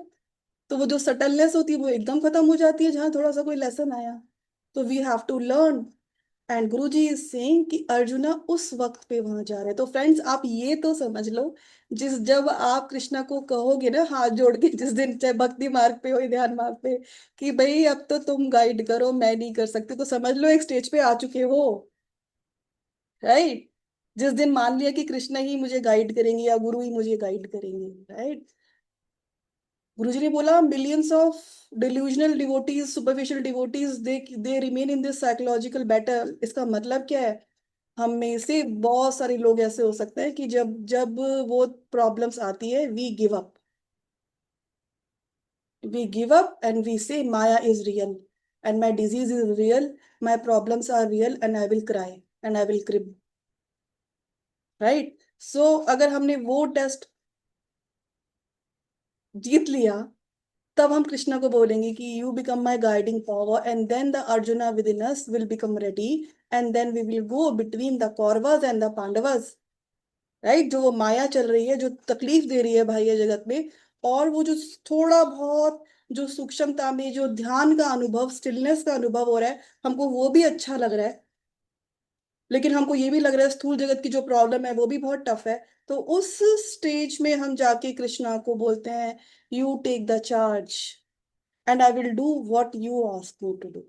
तो वो जो सटलनेस होती है वो एकदम खत्म हो जाती है जहां थोड़ा सा कोई लेसन आया। तो we have to learn, and Guru ji is saying कि अर्जुना उस वक्त पे वहां जा रहे हैं। तो फ्रेंड्स, आप ये तो समझ लो, जिस जब आप कृष्णा को कहोगे ना हाथ जोड़ के, जिस दिन चाहे भक्ति मार्ग पे हो या ध्यान मार्ग पे, कि भाई अब तो तुम गाइड करो, मैं नहीं कर सकती, तो समझ लो एक स्टेज पे आ चुके हो, राइट। जिस दिन मान लिया कि कृष्णा ही मुझे गाइड करेंगे या गुरु ही मुझे गाइड करेंगे, राइट। गुरुजी ने बोला millions of delusional devotees, superficial devotees, they remain in this psychological battle. इसका मतलब क्या है, हम में से बहुत सारे लोग ऐसे हो सकते हैं कि जब जब वो प्रॉब्लम्स आती है, we give up and we say maya is real and my disease is real, my problems are real and I will cry and I will crib. Right. सो अगर हमने वो टेस्ट जीत लिया, तब हम कृष्णा को बोलेंगे कि you become my guiding power, and then the Arjuna within us will become ready, and then we will go between the Kauravas and the Pandavas. Right, जो वो माया चल रही है, जो तकलीफ दे रही है भाई ये जगत में, और वो जो थोड़ा बहुत जो सूक्ष्मता में जो ध्यान का अनुभव, स्टिलनेस का अनुभव हो रहा है, हमको वो भी अच्छा लग रहा है। लेकिन हमको ये भी लग रहा है स्थूल जगत की जो प्रॉब्लम है वो भी बहुत टफ है। तो उस स्टेज में हम जाके कृष्णा को बोलते हैं, you take the charge and I will do what you ask me to do.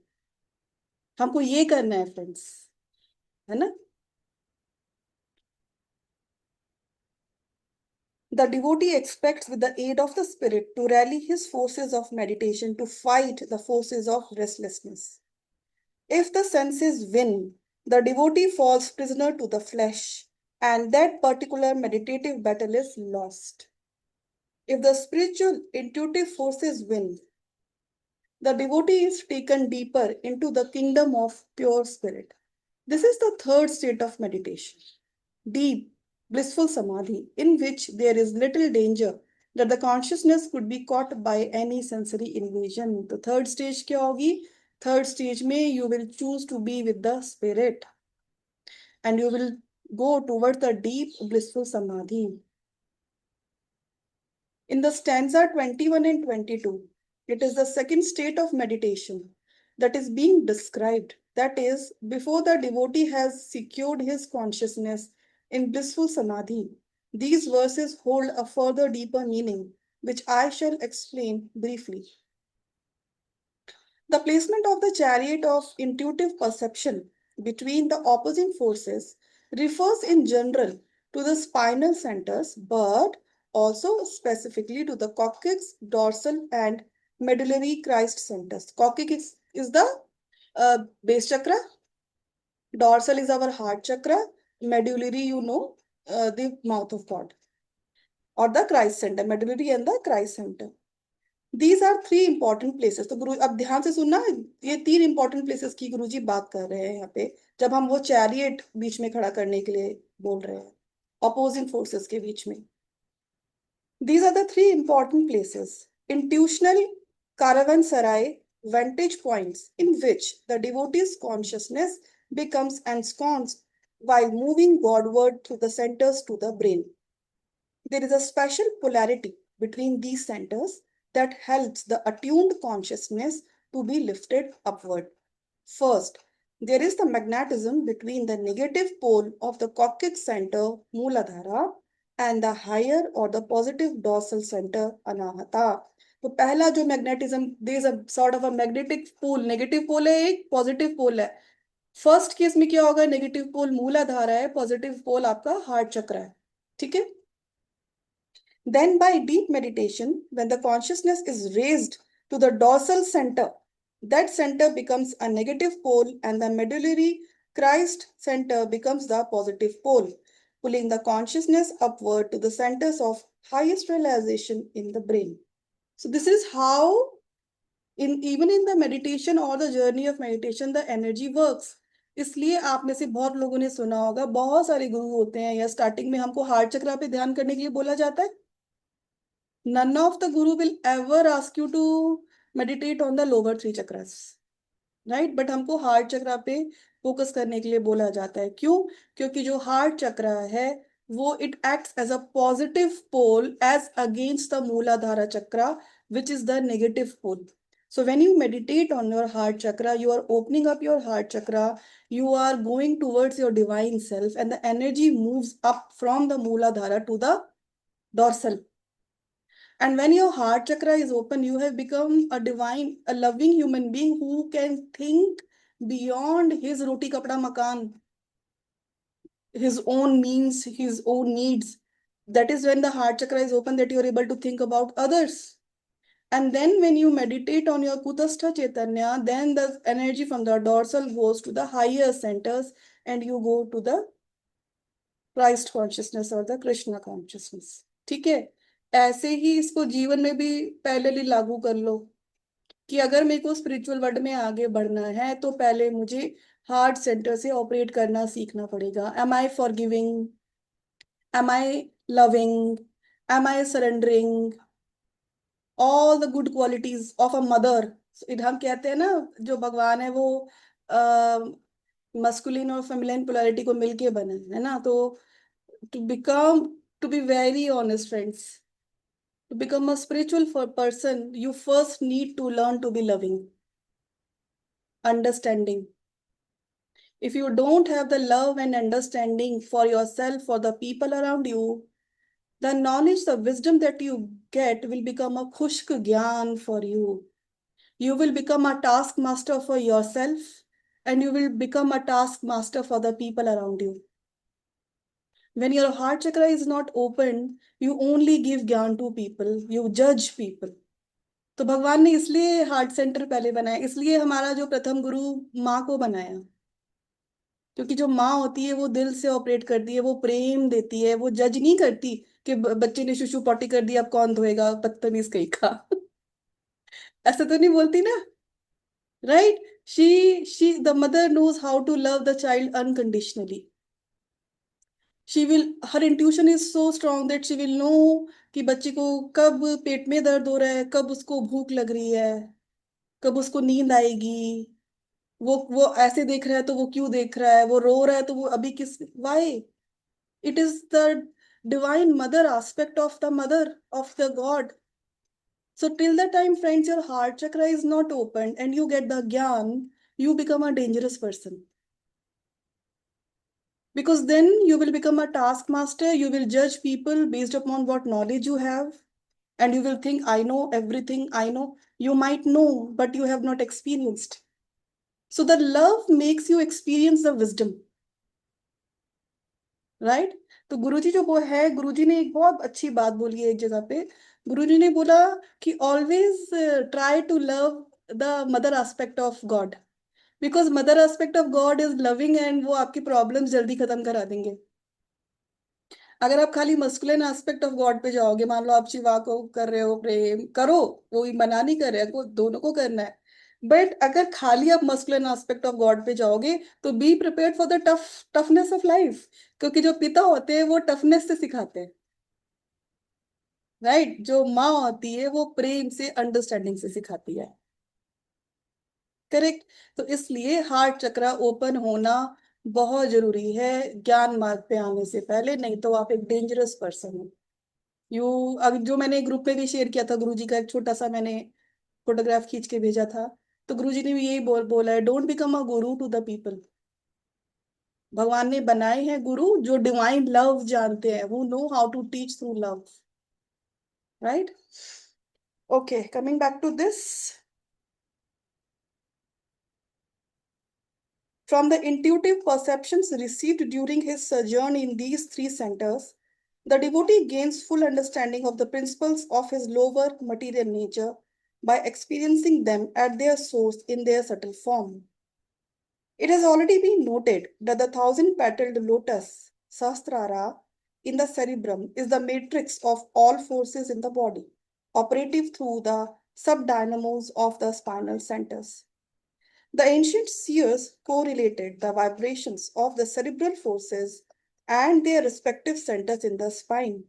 हमको ये करना है फ्रेंड्स, है ना। The devotee expects, with the aid of the spirit, to rally his forces of meditation to fight the forces of restlessness. If the senses win, the devotee falls prisoner to the flesh, and that particular meditative battle is lost. If the spiritual intuitive forces win, the devotee is taken deeper into the kingdom of pure spirit. This is the third state of meditation, deep, blissful samadhi, in which there is little danger that the consciousness could be caught by any sensory invasion. The third stage क्या होगी? Third stage में you will choose to be with the spirit and you will go towards the deep, blissful samadhi. In the stanza 21 and 22, it is the second state of meditation that is being described. That is, before the devotee has secured his consciousness in blissful samadhi. These verses hold a further deeper meaning, which I shall explain briefly. The placement of the chariot of intuitive perception between the opposing forces refers in general to the spinal centers, but also specifically to the coccyx, dorsal, and medullary crest centers. Coccyx is the base chakra, dorsal is our heart chakra, medullary, the mouth of God, or the Christ center, medullary and the Christ center. These are three important places. तो गुरु अब ध्यान से सुनना, ये तीन important places की गुरुजी बात कर रहे हैं यहाँ पे, जब हम वो चैरियट बीच में खड़ा करने के लिए बोल रहे हैं अपोजिंग फोर्सेस के बीच में। These are the three important places: intuitional caravanserai vantage points in which the devotee's consciousness becomes ensconced while moving godward through the centers to the brain. There is a special polarity between these centers that helps the attuned consciousness to be lifted upward. First, there is the magnetism between the negative pole of the coccyx center, Mooladhara, and the higher or the positive dorsal center, Anahata. तो पहला जो magnetism, there is a sort of a magnetic pole, negative pole है, एक positive पोल है। First case में क्या होगा? Negative पोल मूलाधारा है, पॉजिटिव पोल आपका हार्ट चक्र है। ठीक है। Then, by deep meditation, when the consciousness is raised to the dorsal center, that center becomes a negative pole and the medullary Christ center becomes the positive pole, pulling the consciousness upward to the centers of highest realization in the brain. So, this is how, even in the meditation or the journey of meditation, the energy works. इसलिए आप में से बहुत लोगों ने सुना होगा, बहुत सारे गुरु होते हैं या स्टार्टिंग में हमको हार्ट चक्र पे ध्यान करने के लिए बोला जाता है। None of the guru will ever ask you to meditate on the lower three chakras, right? But हमको हार्ट चक्र पे फोकस करने के लिए बोला जाता है। क्यों? क्योंकि जो हार्ट चक्र है वो it acts as a positive pole as against the Muladhara chakra, which is the negative pole. So when you meditate on your heart chakra, you are opening up your heart chakra, you are going towards your divine self, and the energy moves up from the mooladhara to the dorsal. And when your heart chakra is open, you have become a divine, a loving human being who can think beyond his roti kapda makan, his own means, his own needs. That is when the heart chakra is open, that you are able to think about others. And then when you meditate on your Kutastha Chaitanya, then the energy from the dorsal goes to the higher centers and you go to the Christ consciousness or the Krishna consciousness. ठीक है। ऐसे ही इसको जीवन में भी पहले लागू कर लो कि अगर मेरे को स्पिरिचुअल वर्ल्ड में आगे बढ़ना है तो पहले मुझे हार्ट सेंटर से ऑपरेट करना सीखना पड़ेगा। Am I forgiving? Am I loving? Am I surrendering? All the good qualities of a mother. हम कहते हैं ना, जो भगवान है वो मस्कुलिन और फेमिनिन पोलैरिटी को मिलके बने है ना, तो to become, to be very honest friends, to become a spiritual person, you first need to learn to be loving, understanding. If you don't have the love and understanding for yourself, for the people around you, the knowledge, the wisdom that you get will become a khushk gyan for you. You will become a taskmaster for yourself, and you will become a taskmaster for the people around you. When your heart chakra is not open, you only give gyan to people, you judge people. तो भगवान ने इसलिए heart centre पहले बनाया, इसलिए हमारा जो प्रथम गुरु माँ को बनाया, क्योंकि जो माँ होती है वो दिल से ऑपरेट करती है, वो प्रेम देती है, वो जज नहीं करती कि बच्चे ने शुशु पॉटी कर दिया अब कौन धोएगा बदतमीज कहीं का। ऐसा तो नहीं बोलती ना, right? She the mother knows how to love the child unconditionally. She will, her intuition is so strong that she will know कि बच्चे को कब पेट में दर्द हो रहा है, कब उसको भूख लग रही है, कब उसको नींद आएगी, वो ऐसे देख रहा है तो वो क्यों देख रहा है, वो रो रहा है तो वो अभी किस, why? It is the divine mother aspect of the mother of the god. So till the time, friends, your heart chakra is not open and you get the gyan, you become a dangerous person, because then you will become a taskmaster, you will judge people based upon what knowledge you have, and you will think, I know everything, I know. You might know, but you have not experienced. So the love makes you experience the wisdom, right? तो गुरुजी जो वो है, गुरुजी ने एक बहुत अच्छी बात बोली है एक जगह पे। गुरुजी ने बोला कि always try to love the mother aspect of God, because mother aspect of God is loving and वो आपकी प्रॉब्लम्स जल्दी खत्म करा देंगे। अगर आप खाली मस्कुलिन एस्पेक्ट ऑफ गॉड पे जाओगे, मान लो आप शिवा को कर रहे हो प्रेम, करो, कोई मना नहीं कर रहा है, को दोनों को करना है, बट अगर खाली आप मस्कुलिन एस्पेक्ट ऑफ गॉड पे जाओगे तो be prepared for the toughness of life, क्योंकि जो पिता होते हैं वो टफनेस से सिखाते हैं, राइट? जो माँ होती है वो प्रेम से, अंडरस्टैंडिंग से सिखाती है, करेक्ट? तो इसलिए हार्ट चक्रा ओपन होना बहुत जरूरी है ज्ञान मार्ग पे आने से पहले, नहीं तो आप एक डेंजरस पर्सन हो। यू, अब जो मैंने ग्रुप में भी शेयर किया था, गुरुजी का एक छोटा सा मैंने फोटोग्राफ खींच के भेजा था, तो गुरुजी ने भी यही बोला है, don't become a Guru to the people. भगवान ने बनाए हैं गुरु जो डिवाइन लव जानते हैं, who know how to teach through love, right? Okay, coming back to this, from the intuitive perceptions received during his sojourn in these three centers, the devotee gains full understanding of the principles of his lower material nature by experiencing them at their source in their subtle form. It has already been noted that the thousand-petaled lotus, Sahasrara, in the cerebrum is the matrix of all forces in the body, operative through the subdynamos of the spinal centers. The ancient seers correlated the vibrations of the cerebral forces and their respective centers in the spine.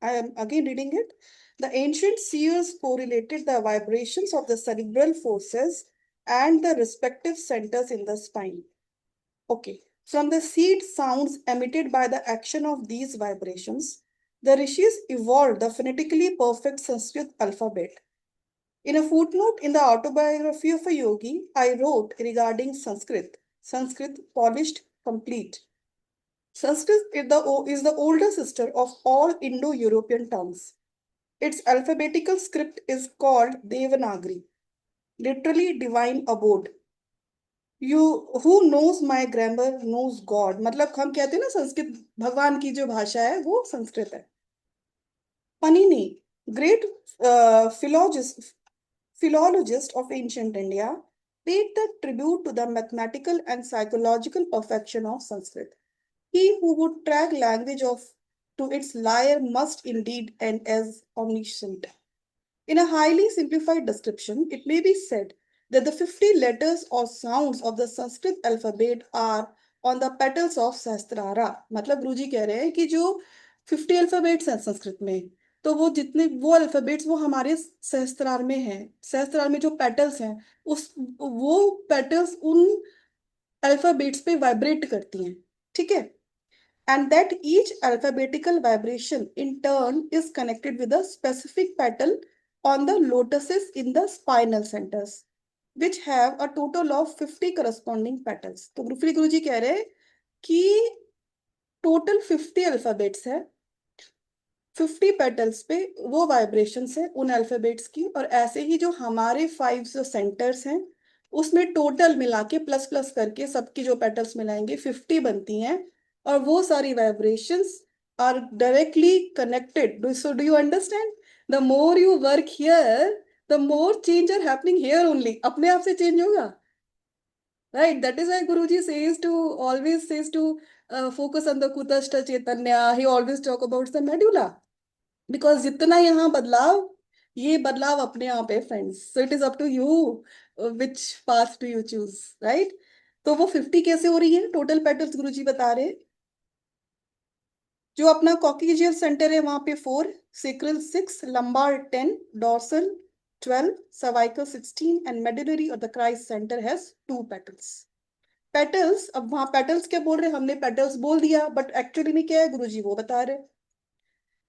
I am again reading it. The ancient seers correlated the vibrations of the cerebral forces and the respective centers in the spine. Okay, from the seed sounds emitted by the action of these vibrations, the rishis evolved the phonetically perfect Sanskrit alphabet. In a footnote in the autobiography of a yogi, I wrote regarding Sanskrit, Sanskrit polished, complete. Sanskrit is the older sister of all Indo-European tongues. Its alphabetical script is called Devanagari, literally divine abode. You who knows my grammar knows God. मतलब हम कहते हैं ना, संस्कृत भगवान की जो भाषा है वो संस्कृत है। Panini, great philologist of ancient India, paid the tribute to the mathematical and psychological perfection of Sanskrit. He who would track language of to its lyre must indeed end as omniscient. In a highly simplified description, it may be said that the 50 letters or sounds of the Sanskrit alphabet are on the petals of Sahasrara. मतलब गुरुजी कह रहे हैं कि जो 50 alphabets हैं संस्कृत में। तो वो जितने वो अल्फाबेट्स वो हमारे सहस्त्रार में हैं। सहस्त्रार में जो पेटल्स हैं, उस वो पेटल्स उन अल्फाबेट्स पे वाइब्रेट करती हैं। ठीक है। And that each alphabetical vibration in turn is connected with a specific petal on the lotuses in the spinal centers, which have a total of 50 corresponding petals. तो गुरु जी कह रहे हैं कि टोटल 50 अल्फाबेट्स है, 50 पेटल्स पे वो वाइब्रेशंस है उन अल्फाबेट्स की, और ऐसे ही जो हमारे 5 जो सेंटर्स हैं उसमें टोटल मिला के प्लस प्लस करके सबकी जो पेटल्स मिलाएंगे 50 बनती हैं। और वो सारी vibrations are directly connected. So do you understand? The more you work here, the more change are happening here only. अपने आप से चेंज होगा। Right, that is why Guruji says to always says to focus on the Kutashta Chaitanya. He always talk about the medulla, because जितना यहाँ बदलाव, ये बदलाव अपने आप है friends. So it is up to you which path do you choose, right? तो वो 50 कैसे हो रही है? टोटल पेटल्स गुरुजी बता रहे हैं। जो अपना कॉक्सियल सेंटर है वहां पे 4, sacral 6, lumbar 10, dorsal 12, cervical 16 and medullary और the Christ centre has 2 petals. Petals, अब वहां पेटल्स क्या बोल रहे हैं? हमने पेटल्स बोल दिया, बट एक्चुअली में क्या है गुरुजी वो बता रहे।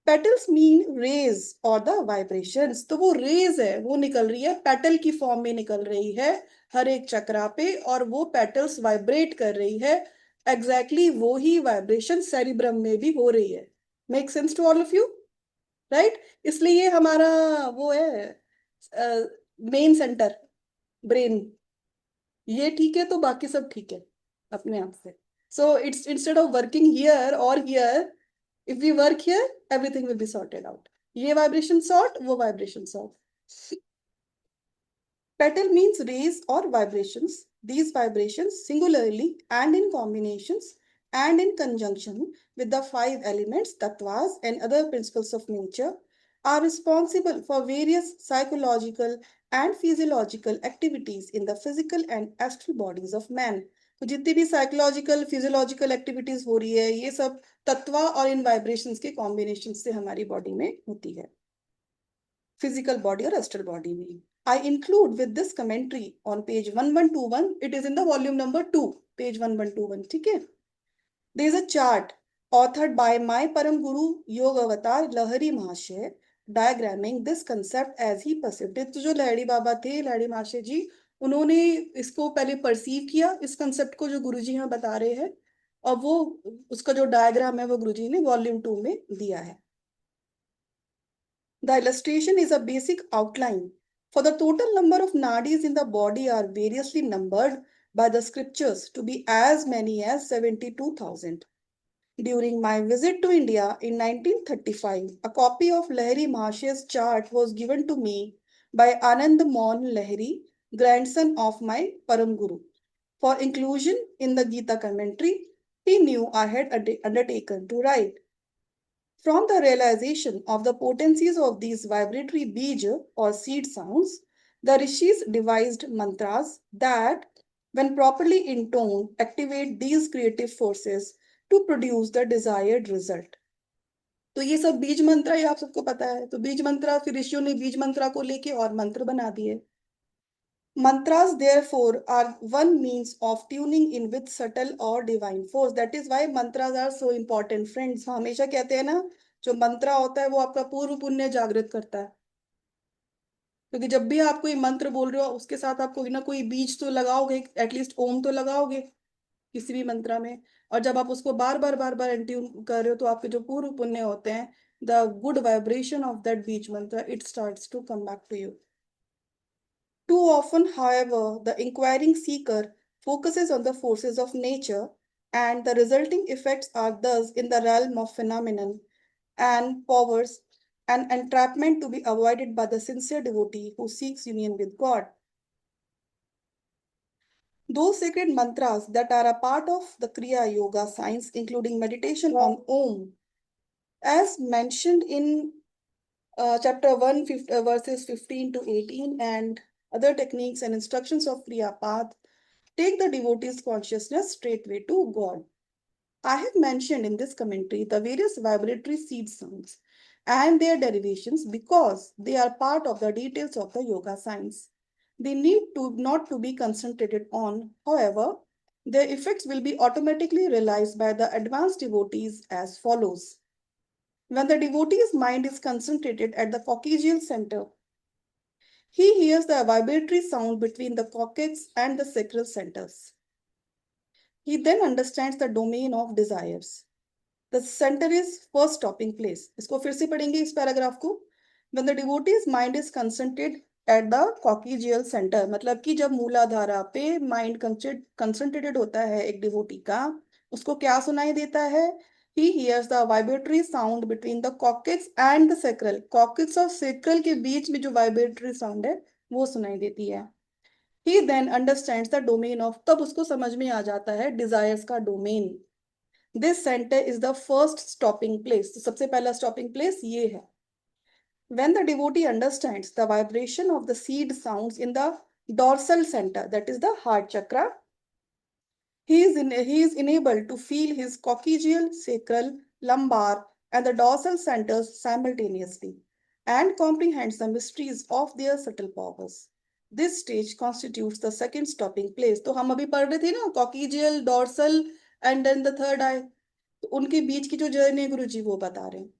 पेटल्स मीन रेज और द वाइब्रेशंस। तो वो रेज है, वो निकल रही है पेटल की फॉर्म में निकल रही है हर एक चक्रा पे, और वो पेटल्स वाइब्रेट कर रही है। एग्जैक्टली वो ही वाइब्रेशन सेरिब्रम में भी हो रही है। Make sense to all of you? Right? इसलिए ये हमारा वो है मेन सेंटर, ब्रेन। ये ठीक है तो बाकी सब ठीक है अपने आप से। So it's instead of working here और here, if we work here everything will be sorted out. ये वाइब्रेशन सॉर्ट, वो vibration sort. Petal means rays or vibrations. These vibrations singularly and in combinations and in conjunction with the 5 elements, tattvas, and other principles of nature are responsible for various psychological and physiological activities in the physical and astral bodies of man. तो जितनी भी psychological physiological activities हो रही है ये सब तत्वा और इन vibrations के कॉम्बिनेशन से हमारी बॉडी में होती है, फिजिकल बॉडी और एस्ट्रल बॉडी में। I include with this commentary on page 1121. It is in the volume number 2, page 1121. ठीक है? There is a chart authored by my Param Guru Yoga Avatar Lahari Mahashay, diagramming this concept as he perceived it. तो जो लहरी बाबा थे, लहरी महाशय जी, उन्होंने इसको पहले perceive किया, इस कंसेप्ट को जो गुरुजी यहाँ बता रहे हैं, और वो उसका जो डायग्राम है वो गुरुजी ने वॉल्यूम 2 में दिया है। The illustration is a basic outline. For the total number of nadis in the body are variously numbered by the scriptures to be as many as 72,000. During my visit to India in 1935, a copy of Lahiri Mahashay's chart was given to me by Anand Mohan Lahiri, grandson of my Param Guru, for inclusion in the Gita commentary he knew I had undertaken to write. From the realization of the potencies of these vibratory bija or seed sounds, the rishis devised mantras that, when properly intoned, activate these creative forces to produce the desired result. तो ये सब बीज मंत्र ये आप सबको पता है। तो बीज मंत्र फिर ऋषियों ने बीज मंत्रा को लेके और मंत्र बना दिए। Mantras, therefore, are one means of tuning in with subtle or divine force. That is why mantras are so important, friends. हम हमेशा कहते हैं ना, जो मंत्रा होता है वो आपका पूर्व पुण्य जागृत करता है। क्योंकि जब भी आप कोई मंत्र बोल रहे हो उसके साथ आप कोई ना कोई बीज तो लगाओगे, एटलीस्ट ओम तो लगाओगे किसी भी मंत्रा में। और जब आप उसको बार बार ट्यून कर रहे हो तो आपके जो पूर्व पुण्य होते हैं, the good vibration of that beej mantra, it starts to come back to you. Too often, however, the inquiring seeker focuses on the forces of nature, and the resulting effects are thus in the realm of phenomenon and powers, an entrapment to be avoided by the sincere devotee who seeks union with God. Those sacred mantras that are a part of the Kriya Yoga science, including meditation on Om, as mentioned in chapter 1, verses 15 to 18, and other techniques and instructions of Kriya Path, take the devotee's consciousness straightway to God. I have mentioned in this commentary the various vibratory seed sounds and their derivations because they are part of the details of the yoga science. They need to not to be concentrated on, however, their effects will be automatically realized by the advanced devotees as follows. When the devotee's mind is concentrated at the coccygeal center, he hears the vibratory sound between the coccyx and the sacral centers. He then understands the domain of desires. The center is first stopping place. इसको फिर से पढ़ेंगे इस paragraph को. When the devotee's mind is concentrated at the coccygeal center, मतलब कि जब मूलाधारा पे माइंड कंसंट्रेटेड होता है एक डिवोटी का, उसको क्या सुनाई देता है? He hears the vibratory sound between the coccyx and the sacral. coccyx और sacral के बीच में जो vibratory sound है वो सुनाई देती है. He then understands the domain of, तब उसको समझ में आ जाता है desires का domain. This center is the first stopping place. तो सबसे पहला stopping place ये है. When the devotee understands the vibration of the seed sounds in the dorsal center, that is the heart chakra, he is enabled to feel his coccygeal, sacral, lumbar, and the dorsal centers simultaneously and comprehends the mysteries of their subtle powers. This stage constitutes the second stopping place. तो हम अभी पढ़ रहे थे ना coccygeal, dorsal, and then the third eye. तो उनके बीच की जो जर्नी है गुरु जी वो बता रहे हैं.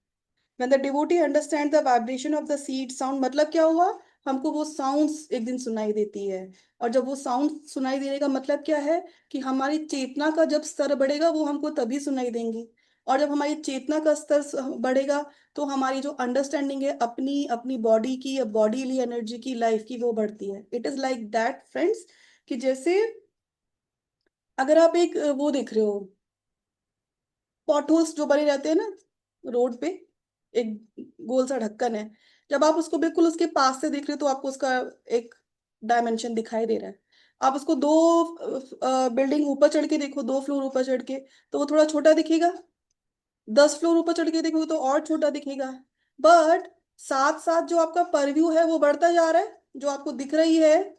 When the devotee understands the vibration of the seed sound, मतलब क्या हुआ? हमको वो साउंड्स एक दिन सुनाई देती है. और जब वो साउंड सुनाई देने का मतलब क्या है? कि हमारी चेतना का जब स्तर बढ़ेगा वो हमको तभी सुनाई देंगी. और जब हमारी चेतना का स्तर बढ़ेगा तो हमारी जो अंडरस्टैंडिंग है अपनी अपनी बॉडी की या बॉडीली एनर्जी की, लाइफ की, वो बढ़ती है. It is like that friends, कि जैसे अगर आप एक वो देख रहे हो, पॉटहोल्स जो बने रहते हैं ना रोड पे, एक गोल सा ढक्कन है. जब आप उसको बिल्कुल उसके पास से देख रहे हो तो आपको उसका एक डायमेंशन दिखाई दे रहा है. आप उसको दो बिल्डिंग ऊपर चढ़ के देखो, 2 फ्लोर ऊपर चढ़ के, तो वो थोड़ा छोटा दिखेगा. 10 फ्लोर ऊपर चढ़ के देखो तो और छोटा दिखेगा. बट साथ साथ जो आपका परव्यू है वो बढ़ता जा रहा है, जो आपको दिख रही है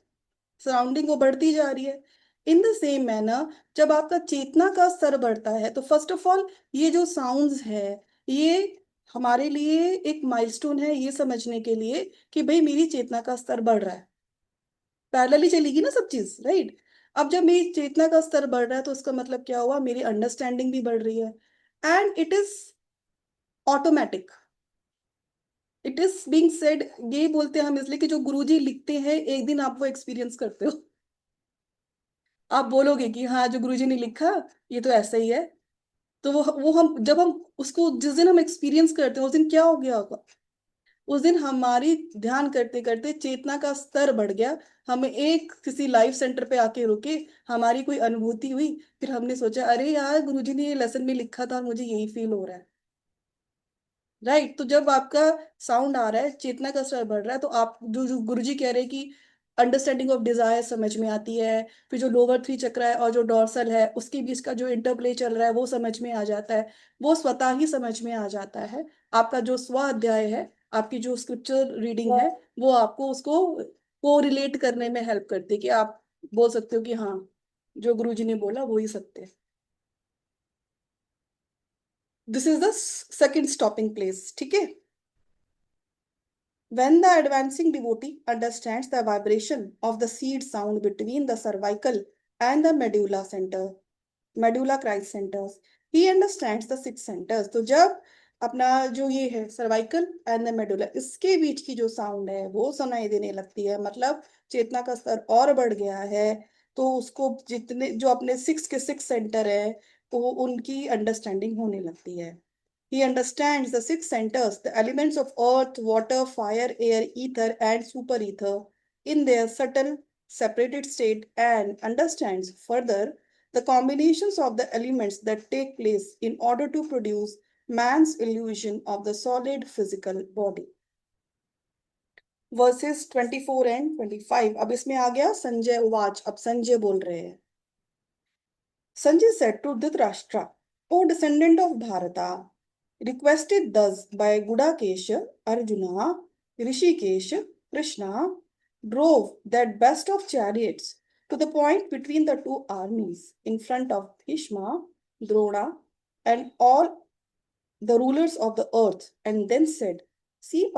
सराउंडिंग वो बढ़ती जा रही है. इन द सेम मैनर जब आपका चेतना का स्तर बढ़ता है तो फर्स्ट ऑफ ऑल ये जो साउंड्स है ये हमारे लिए एक माइलस्टोन है ये समझने के लिए कि भाई मेरी चेतना का स्तर बढ़ रहा है. पैरेलली चलेगी ना सब चीज, राइट? अब जब मेरी चेतना का स्तर बढ़ रहा है तो उसका मतलब क्या हुआ? मेरी अंडरस्टैंडिंग भी बढ़ रही है. And it is automatic. It is being said, ये बोलते हैं हम इसलिए कि जो गुरुजी लिखते हैं एक दिन आप वो एक्सपीरियंस करते हो. आप बोलोगे कि हाँ जो गुरुजी ने लिखा ये तो ऐसा ही है. तो वो हम जब हम उसको जिस दिन हम एक्सपीरियंस करते हैं उस दिन क्या हो गया होगा? उस दिन हमारी ध्यान करते करते चेतना का स्तर बढ़ गया. हमें एक किसी लाइफ सेंटर पे आके रुके, हमारी कोई अनुभूति हुई, फिर हमने सोचा अरे यार गुरुजी ने ये लेसन में लिखा था और मुझे यही फील हो रहा है. राइट? तो जब आपका साउंड आ रहा है, चेतना का स्तर बढ़ रहा है, तो आप जो गुरुजी कह रहे हैं कि अंडरस्टैंडिंग ऑफ डिजायर समझ में आती है. फिर जो लोअर 3 चक्र है और जो डॉर्सल है उसके बीच का जो इंटरप्ले चल रहा है वो समझ में आ जाता है. वो स्वतः ही समझ में आ जाता है. आपका जो स्व अध्याय है, आपकी जो स्क्रिप्चर रीडिंग है, वो आपको उसको को रिलेट करने में हेल्प करती है कि आप बोल सकते हो कि हाँ जो गुरुजी ने बोला वो ही सत्य है. This is the second stopping place. ठीक है? When the advancing devotee understands the vibration of the seed sound between the cervical and the medulla Christ centers, he understands the 6 centers. तो जब अपना जो ये है सर्वाइकल एंड द मेडुला, इसके बीच की जो साउंड है वो सुनाई देने लगती है, मतलब चेतना का स्तर और बढ़ गया है. तो उसको जितने जो अपने 6 के 6 सेंटर है तो उनकी अंडरस्टैंडिंग होने लगती है. He understands the 6 centers, the elements of earth, water, fire, air, ether, and super ether in their subtle, separated state, and understands further the combinations of the elements that take place in order to produce man's illusion of the solid physical body. Verses 24 and 25. अब इसमें आ गया संजय उवाच. अब संजय बोल रहे हैं. Sanjay said to Dhritarashtra, O descendant of Bharata, requested thus by Gudakesha, Arjuna, Rishikesh, Krishna, drove that best of chariots to the point between the two armies in front of Bhishma, Drona. and all the rulers of the earth, and then said, see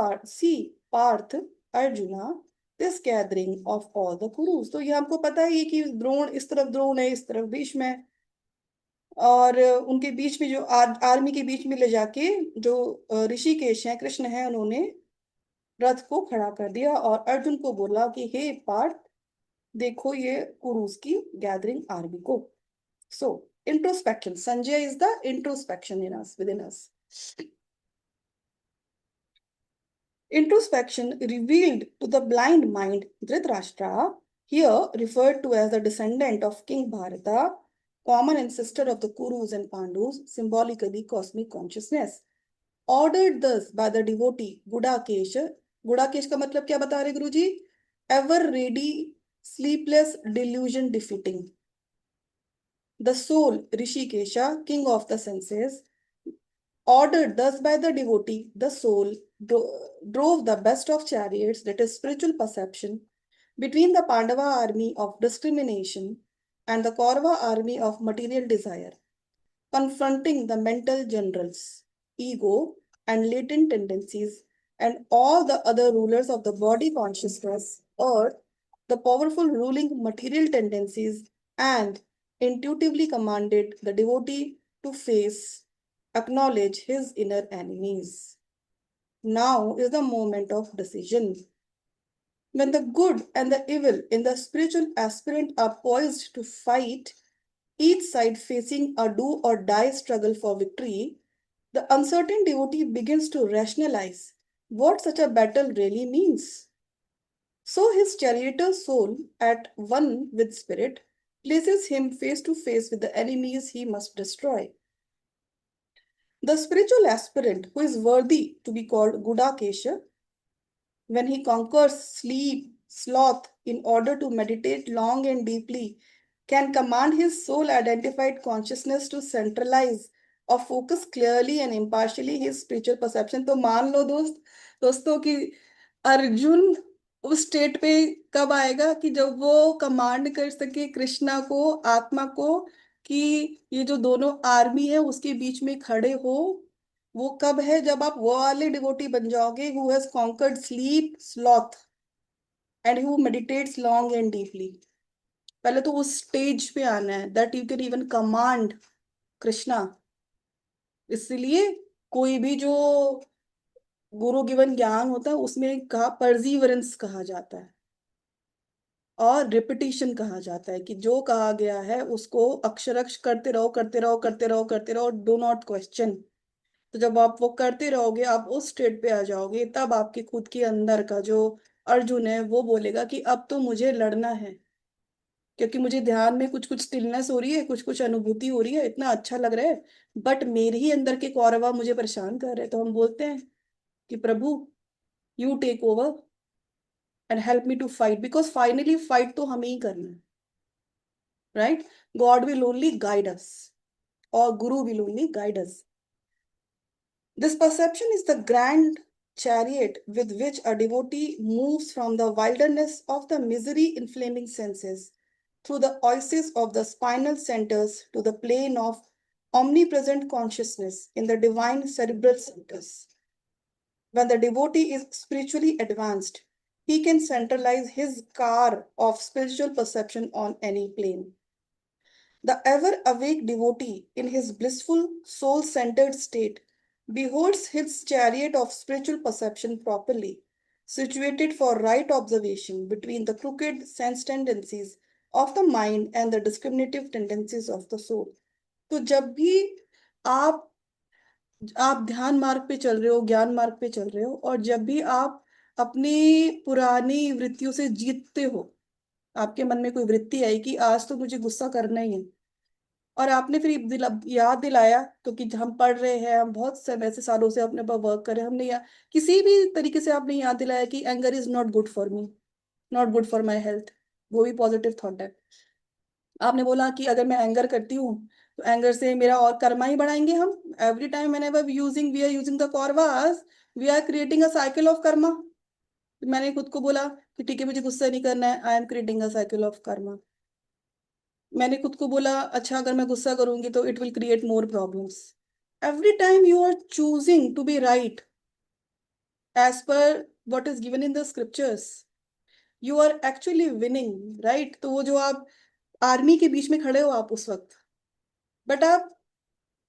Parth, Arjuna, this gathering of all the Kurus. तो ये हमको पता ही है कि द्रोण इस तरफ, द्रोण है इस तरफ, भीष्म है, और उनके बीच में जो आर्मी के बीच में ले जाके जो ऋषिकेश है, कृष्ण है, उन्होंने रथ को खड़ा कर दिया और अर्जुन को बोला कि हे पार्थ, देखो ये कुरुस की गैदरिंग आर्मी को. So introspection, Sanjay is the introspection in us, within us. Introspection revealed to the blind mind Dhritarashtra, here referred to as the descendant of King Bharata, common ancestor of the Kurus and Pandus, symbolically cosmic consciousness. Ordered thus by the devotee Gudakesh. Gudakesh का मतलब क्या बता रहे गुरुजी? Ever ready, sleepless, delusion defeating. The soul, Rishikesha, king of the senses, ordered thus by the devotee, the soul drove the best of chariots, that is spiritual perception, between the Pandava army of discrimination and the Kaurava army of material desire, confronting the mental generals, ego, and latent tendencies, and all the other rulers of the body consciousness, or the powerful ruling material tendencies, and intuitively commanded the devotee to face, acknowledge his inner enemies. Now is the moment of decision. When the good and the evil in the spiritual aspirant are poised to fight, each side facing a do or die struggle for victory, the uncertain devotee begins to rationalize what such a battle really means. So his charioteer soul, at one with spirit, places him face to face with the enemies he must destroy. The spiritual aspirant who is worthy to be called Gudakesha, when he conquers sleep, sloth, in order to meditate long and deeply, can command his soul identified consciousness to centralize or focus clearly and impartially his spiritual perception. तो मान लो दोस्तों कि अर्जुन उस state पे कब आएगा कि जब वो कमांड कर सके कृष्णा को, आत्मा को, कि ये जो दोनों आर्मी है उसके बीच में खड़े हो. वो कब है? जब आप वो वाले डिवोटी बन जाओगे who has conquered sleep, sloth, and who meditates long and deeply. पहले तो उस स्टेज पे आना है that you can even command Krishna. इसलिए कोई भी जो गुरु गिवन ज्ञान होता है उसमें कहा परजीवरेंस कहा जाता है और रिपीटिशन कहा जाता है, कि जो कहा गया है उसको अक्षरक्ष करते रहो, करते रहो, करते रहो, करते रहो, डू नॉट क्वेश्चन. तो जब आप वो करते रहोगे, आप उस स्टेट पे आ जाओगे, तब आपके खुद के अंदर का जो अर्जुन है वो बोलेगा कि अब तो मुझे लड़ना है, क्योंकि मुझे ध्यान में कुछ कुछ स्टिलनेस हो रही है, कुछ कुछ अनुभूति हो रही है, इतना अच्छा लग रहा है, बट मेरे ही अंदर के कौरवा मुझे परेशान कर रहे हैं. तो हम बोलते हैं कि प्रभु, you take over and help me to fight, because finally fight तो हमें ही करना है, right? God will only guide us, और guru will only guide us. This perception is the grand chariot with which a devotee moves from the wilderness of the misery inflaming senses through the oasis of the spinal centers to the plane of omnipresent consciousness in the divine cerebral centers. When the devotee is spiritually advanced, he can centralize his car of spiritual perception on any plane. The ever awake devotee, in his blissful, soul centered state, beholds his chariot of spiritual perception properly, situated for right observation between the crooked sense tendencies of the mind and the discriminative tendencies of the soul. तो जब भी आप आप ध्यान मार्ग पे चल रहे हो, ज्ञान मार्ग पे चल रहे हो, और जब भी आप अपनी पुरानी वृत्तियों से जीतते हो, आपके मन में कोई वृत्ति आई कि आज तो मुझे गुस्सा करना ही है, और आपने फिर याद दिलाया, तो कि हम पढ़ रहे हैं, हम बहुत समय से सालों से अपने पर वर्क कर रहे हैं, हमने किसी भी तरीके से आपने याद दिलाया कि anger is not good for me, not good for my health, वो भी पॉजिटिव थॉट है. आपने बोला कि अगर मैं एंगर करती हूँ तो एंगर से मेरा और कर्मा ही बढ़ाएंगे हम. Every time whenever we are using the Kauravas, we are creating a cycle of karma. मैंने खुद को बोला कि ठीक है, मुझे गुस्सा नहीं करना है, I am creating a cycle of karma. मैंने खुद को बोला अच्छा अगर मैं गुस्सा करूंगी तो it will create more problems. Every time you are choosing to be right as per what is given in the scriptures, you are actually winning, right? तो वो जो आप आर्मी के बीच में खड़े हो आप उस वक्त, बट आप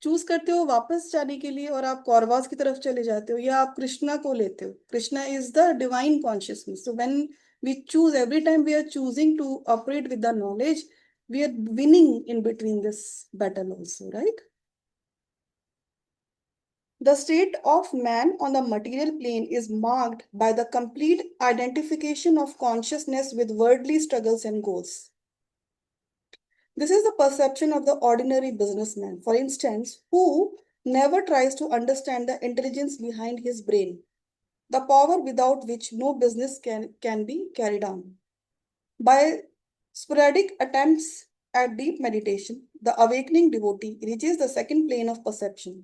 चूज करते हो वापस जाने के लिए और आप कौरवास की तरफ चले जाते हो, या आप कृष्णा को लेते हो. Krishna is the divine consciousness. So when we choose, every time we are choosing to operate with the knowledge, we are winning in between this battle also, right? The state of man on the material plane is marked by the complete identification of consciousness with worldly struggles and goals. This is the perception of the ordinary businessman, for instance, who never tries to understand the intelligence behind his brain, the power without which no business can be carried on. By sporadic attempts at deep meditation, the awakening devotee reaches the second plane of perception,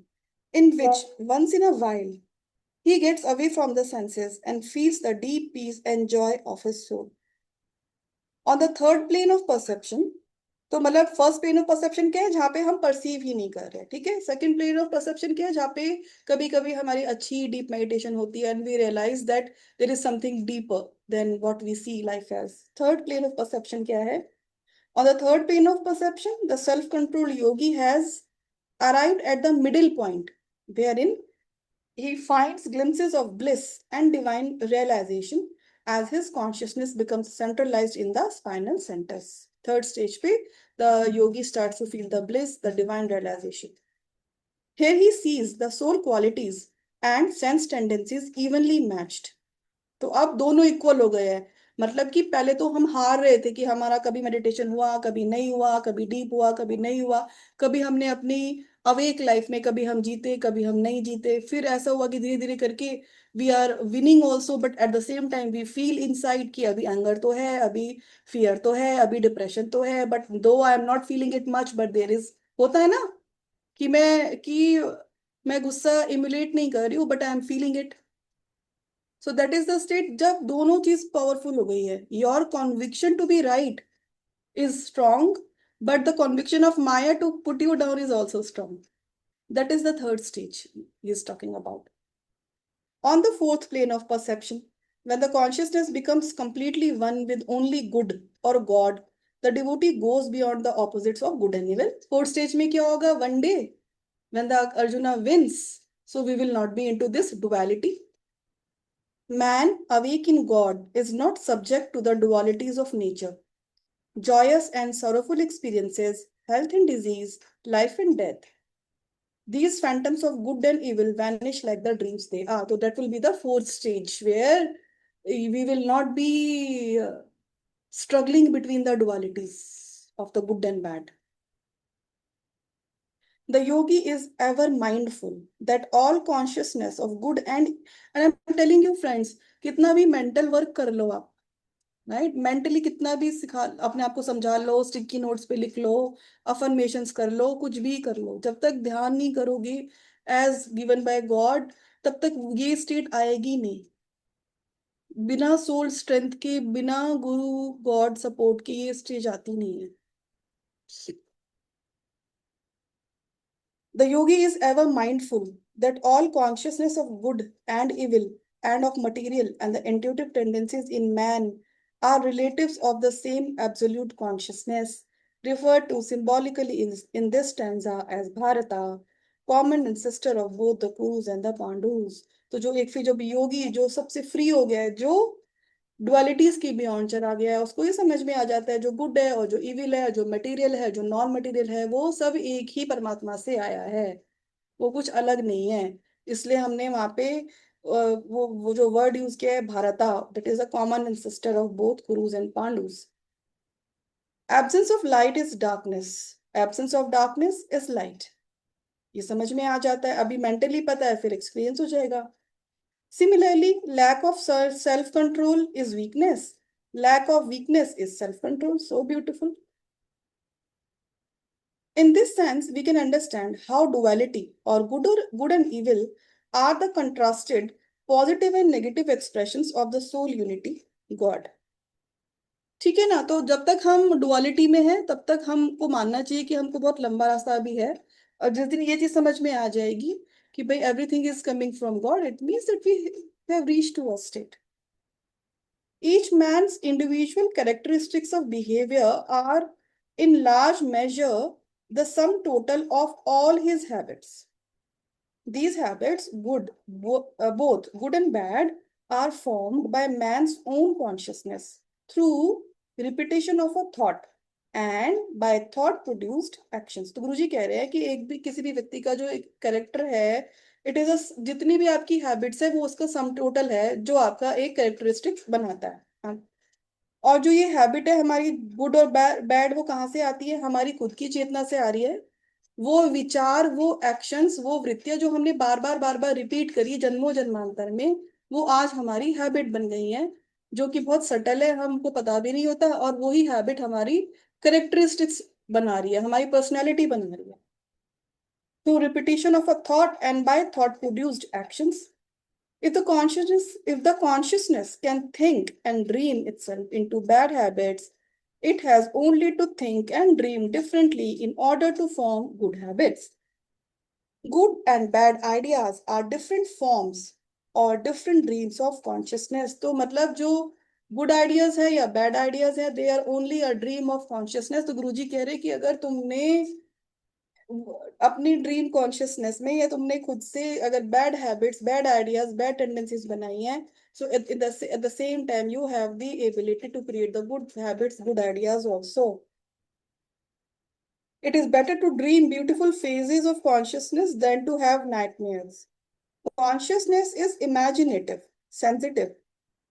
in which once in a while he gets away from the senses and feels the deep peace and joy of his soul. On the third plane of perception, तो मतलब first plane of perception क्या है, जहाँ पे हम perceive ही नहीं कर रहे, ठीक है. सेकंड प्लेन ऑफ परसेप्शन क्या है, जहाँ पे कभी कभी हमारी अच्छी डीप मेडिटेशन होती है and we realise that there is something deeper than what we see life as. Third plane of perception क्या है? On the third plane of perception, the self-controlled yogi has arrived at the middle point, wherein he finds glimpses of bliss and divine realization as his consciousness becomes centralized in the spinal centers. Third stage pe, the yogi starts to feel the bliss, the divine realization. Here he sees the soul qualities and sense tendencies evenly matched. तो अब दोनों equal हो गए हैं. मतलब कि पहले तो हम हार रहे थे कि हमारा कभी मेडिटेशन हुआ, कभी नहीं हुआ, कभी डीप हुआ, कभी नहीं हुआ, कभी हमने अपनी अवेक लाइफ में कभी हम जीते, कभी हम नहीं जीते. फिर ऐसा हुआ कि धीरे धीरे करके we are winning also, but at the same time we feel inside कि अभी एंगर तो है, अभी फियर तो है, अभी डिप्रेशन तो है, बट दो I am not feeling it much, but there is, होता है ना कि मैं गुस्सा इमुलेट नहीं कर रही हूँ but I am feeling it. So that is the state जब दोनों चीज पावरफुल हो गई है. Your conviction to be right is strong, but the conviction of maya to put you down is also strong. That is the third stage he is talking about. On the fourth plane of perception, when the consciousness becomes completely one with only good or God, the devotee goes beyond the opposites of good and evil. Fourth stage में क्या होगा? One day, when the Arjuna wins, so we will not be into this duality. Man awake in God is not subject to the dualities of nature. Joyous and sorrowful experiences, health and disease, life and death. These phantoms of good and evil vanish like the dreams they are. So that will be the fourth stage where we will not be struggling between the dualities of the good and bad. The yogi is ever mindful that all consciousness of good and I'm telling you friends, कितना भी mental work कर लो आप, right, mentally कितना भी सिखा, अपने आप को समझा लो, स्टिकी नोट्स पे लिख लो, अफर्मेशंस कर लो, कुछ भी कर लो, जब तक ध्यान नहीं करोगे एज गिवन बाय गॉड, तब तक ये स्टेट आएगी नहीं. बिना सोल स्ट्रेंथ के, बिना गुरु गॉड सपोर्ट के ये स्टेज आती नहीं है. The yogi is ever mindful that all consciousness of good and evil and of material and the intuitive tendencies in man are relatives of the same absolute consciousness, referred to symbolically in this stanza as Bharata, common ancestor of both the Kurus and the Pandus. तो जो एक फिर जो योगी जो सबसे free हो गया है, जो डुअलिटीज की बियॉन्ड चला गया है, उसको ये समझ में आ जाता है जो गुड है और जो इविल है, जो मटेरियल है, जो नॉन मटेरियल है, वो सब एक ही परमात्मा से आया है, वो कुछ अलग नहीं है. इसलिए हमने वहां पे वो जो वर्ड यूज किया है Bharata, that is a common ancestor of both Kurus and Pandus. Absence of light is darkness, absence of darkness is light. ये समझ में आ जाता है, अभी मेंटली पता है, फिर एक्सपीरियंस हो जाएगा. Similarly, lack of self-control is weakness. Lack of weakness is self-control. So beautiful. In this sense, we can understand how duality or good and evil are the contrasted positive and negative expressions of the soul unity, God. ठीक है ना। तो जब तक हम duality में हैं तब तक हमको मानना चाहिए कि हमको बहुत लंबा रास्ता भी है। और जिस दिन ये चीज समझ में आ जाएगी कि भाई everything is coming from God, it means that we have reached to a state. Each man's individual characteristics of behavior are, in large measure, the sum total of all his habits. These habits, both good and bad, are formed by man's own consciousness through repetition of a thought and by thought produced actions। तो गुरुजी कह रहे हैं कि एक भी किसी भी व्यक्ति का जो एक कैरेक्टर है, इट इज जितनी भी आपकी हैबिट्स है वो उसका सम टोटल है जो आपका एक कैरेक्टरिस्टिक बनाता है। हाँ। और जो ये हैबिट है हमारी गुड और बैड, वो कहाँ से आती है? हमारी खुद की चेतना से आ रही है। वो विचार, वो एक्शंस, वो वृत्तियां जो हमने बार बार रिपीट करी जन्मों जन्मांतर में, वो आज हमारी हैबिट बन गई है, जो कि बहुत सटल है, हमको पता भी नहीं होता। और वही हैबिट हमारी करेक्टरिस्टिक्स बना रही है, हमारी पर्सनैलिटी बना रही है। तो repetition of a thought and by thought produced actions. If the consciousness can think and dream itself into bad habits, it has only to think and dream differently in order to form good habits. Good and bad ideas are different forms or different dreams of consciousness। तो मतलब जो good ideas है या bad ideas है, they are only a dream of consciousness. तो गुरुजी कह रहे हैं कि अगर तुमने अपनी ड्रीम कॉन्शियसनेस में या तुमने खुद से अगर bad habits, bad ideas, bad tendencies बनाई हैं, so at the same time you have the ability to create the good habits, good ideas also. It is better to dream beautiful phases of consciousness than to have nightmares. Consciousness is imaginative, sensitive,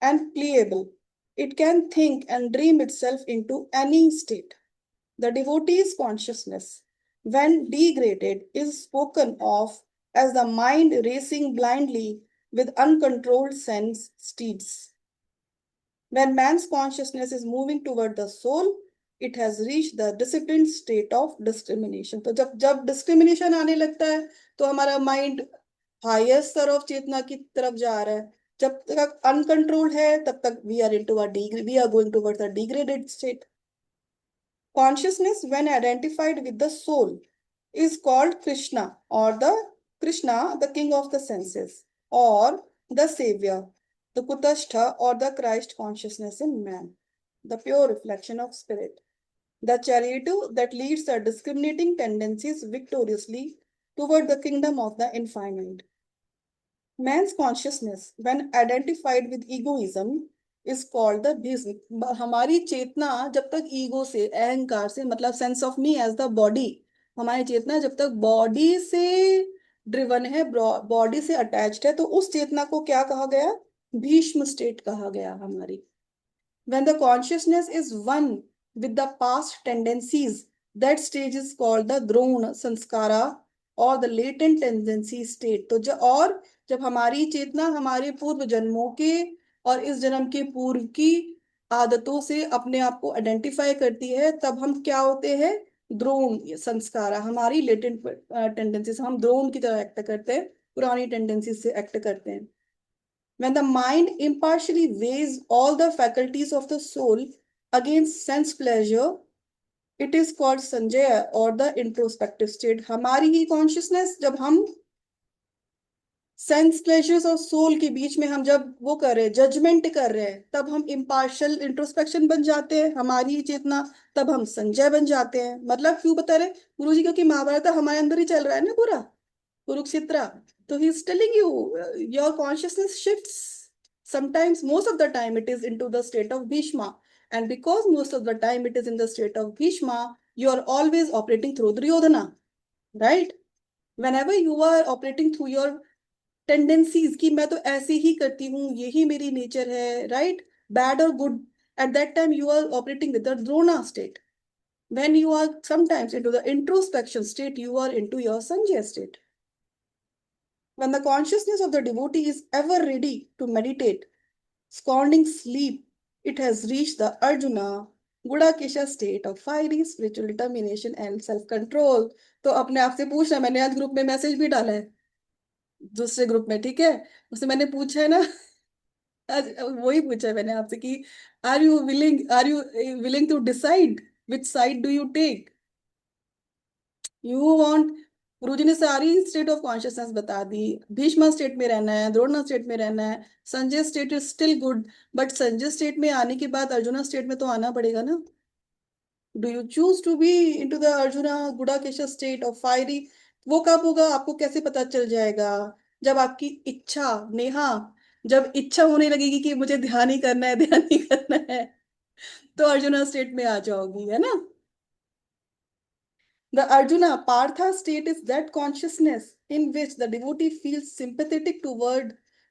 and pliable. It can think and dream itself into any state. The devotee's consciousness, when degraded, is spoken of as the mind racing blindly with uncontrolled sense steeds. When man's consciousness is moving toward the soul, it has reached the disciplined state of discrimination। तो जब जब discrimination आने लगता है तो हमारा mind higher स्तर of चेतना की तरफ जा रहा है। जब तक अनकंट्रोल्ड है तब तक we are going towards a degraded state. Consciousness, when identified with the soul, is called Krishna, or the king of the senses, or the savior, the Kutashtha, or the Christ consciousness in man, the pure reflection of spirit, the chariot that leads the discriminating tendencies victoriously toward the kingdom of the infinite. Man's consciousness, when identified with egoism, is called the being। हमारी चेतना जब तक ego से, अहंकार से, मतलब sense of me as the body, हमारी चेतना जब तक बॉडी से ड्रिवन है, बॉडी से अटैच्ड है, तो उस चेतना को क्या कहा गया? भीष्म स्टेट कहा गया हमारी। When the consciousness is one with the past tendencies, that stage is called the drona sanskara or the latent tendency state। तो जब हमारी चेतना हमारे पूर्व जन्मों के और इस जन्म के पूर्व की आदतों से अपने आप को आइडेंटिफाई करती है, तब हम क्या होते हैं? द्रोण संस्कार, हमारी लेटेंट टेंडेंसीज, हम द्रोण की तरह एक्ट करते हैं, पुरानी टेंडेंसी से एक्ट करते हैं। When the mind impartially weighs all the faculties of the soul against sense pleasure, it is called Sanjay और the introspective state। हमारी ही कॉन्शियसनेस जब हम सेंस प्लेजर्स और सोल के बीच में हम जब वो कर रहे हैं, जजमेंट कर रहे हैं, तब हम इम्पार्शियल इंट्रोस्पेक्शन बन जाते हैं, हमारी ही चेतना, तब हम संजय बन जाते हैं। मतलब क्यों बता रहे गुरु जी? क्योंकि महाभारत हमारे अंदर ही चल रहा है ना पूरा, कुरुक्षेत्र। तो he is telling you your consciousness shifts, sometimes most of the time it is into the state of bhishma, and because most of the time it is in the state of bhishma, you are always operating through duryodhana, right? Whenever you are operating through your tendencies कि मैं तो ऐसे ही करती हूँ, यही मेरी nature है, right? Bad or good, at that time you are operating with the drona state। when you are sometimes into the introspection state, you are into your sanjay state। When the consciousness of the devotee is ever ready to meditate, scorning sleep, it has reached the Arjuna Gudakesha state of fiery spiritual determination and self-control। तो अपने आप से पूछना, मैंने आज group में message भी डाला है, दूसरे ग्रुप में, ठीक है? उससे मैंने पूछा है ना आज वही पूछा मैंने आपसे कि are you willing to decide which side do you take, you want. Guruji ने सारी स्टेट ऑफ कॉन्शियसनेस बता दी। भीष्म स्टेट में रहना है, द्रोण स्टेट में रहना है, Sanjay state is still good, but Sanjay state में आने के बाद अर्जुना स्टेट में तो आना पड़ेगा ना। Do you choose to be into the Arjuna Gudakesh state of fiery? वो कब होगा आपको कैसे पता चल जाएगा? जब आपकी इच्छा, नेहा, जब इच्छा होने लगेगी कि मुझे ध्यान ही करना है, ध्यान ही करना है, तो अर्जुना स्टेट में आ जाओगी, है ना। The Arjuna Partha state is that consciousness in which the devotee feels sympathetic toward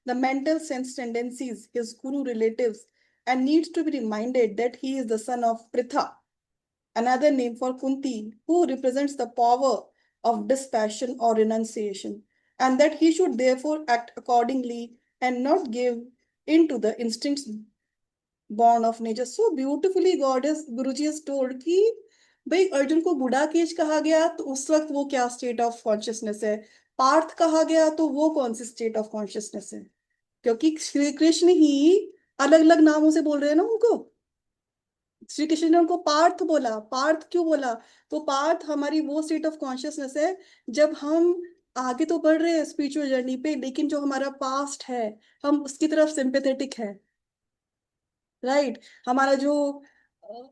the mental sense tendencies, his guru relatives, and needs to be reminded that he is the son of Pritha, another name for Kunti, who represents the power of dispassion or renunciation, and that he should therefore act accordingly and not give in to the instincts born of nature. So beautifully goddess Guruji has told कि भाई अर्जुन को गुडाकेश कहा गया तो उस वक्त वो क्या स्टेट ऑफ कॉन्शियसनेस है, पार्थ कहा गया तो वो कौन सी स्टेट ऑफ कॉन्शियसनेस है। क्योंकि श्री कृष्ण ही अलग अलग नामों से बोल रहे हैं ना उनको। श्री कृष्ण ने उनको पार्थ बोला, पार्थ क्यों बोला? तो पार्थ हमारी वो स्टेट ऑफ कॉन्शियसनेस है जब हम आगे तो बढ़ रहे हैं स्पिरिचुअल जर्नी पे, लेकिन जो हमारा पास्ट है हम उसकी तरफ सिंपेथेटिक है, राइट। हमारा जो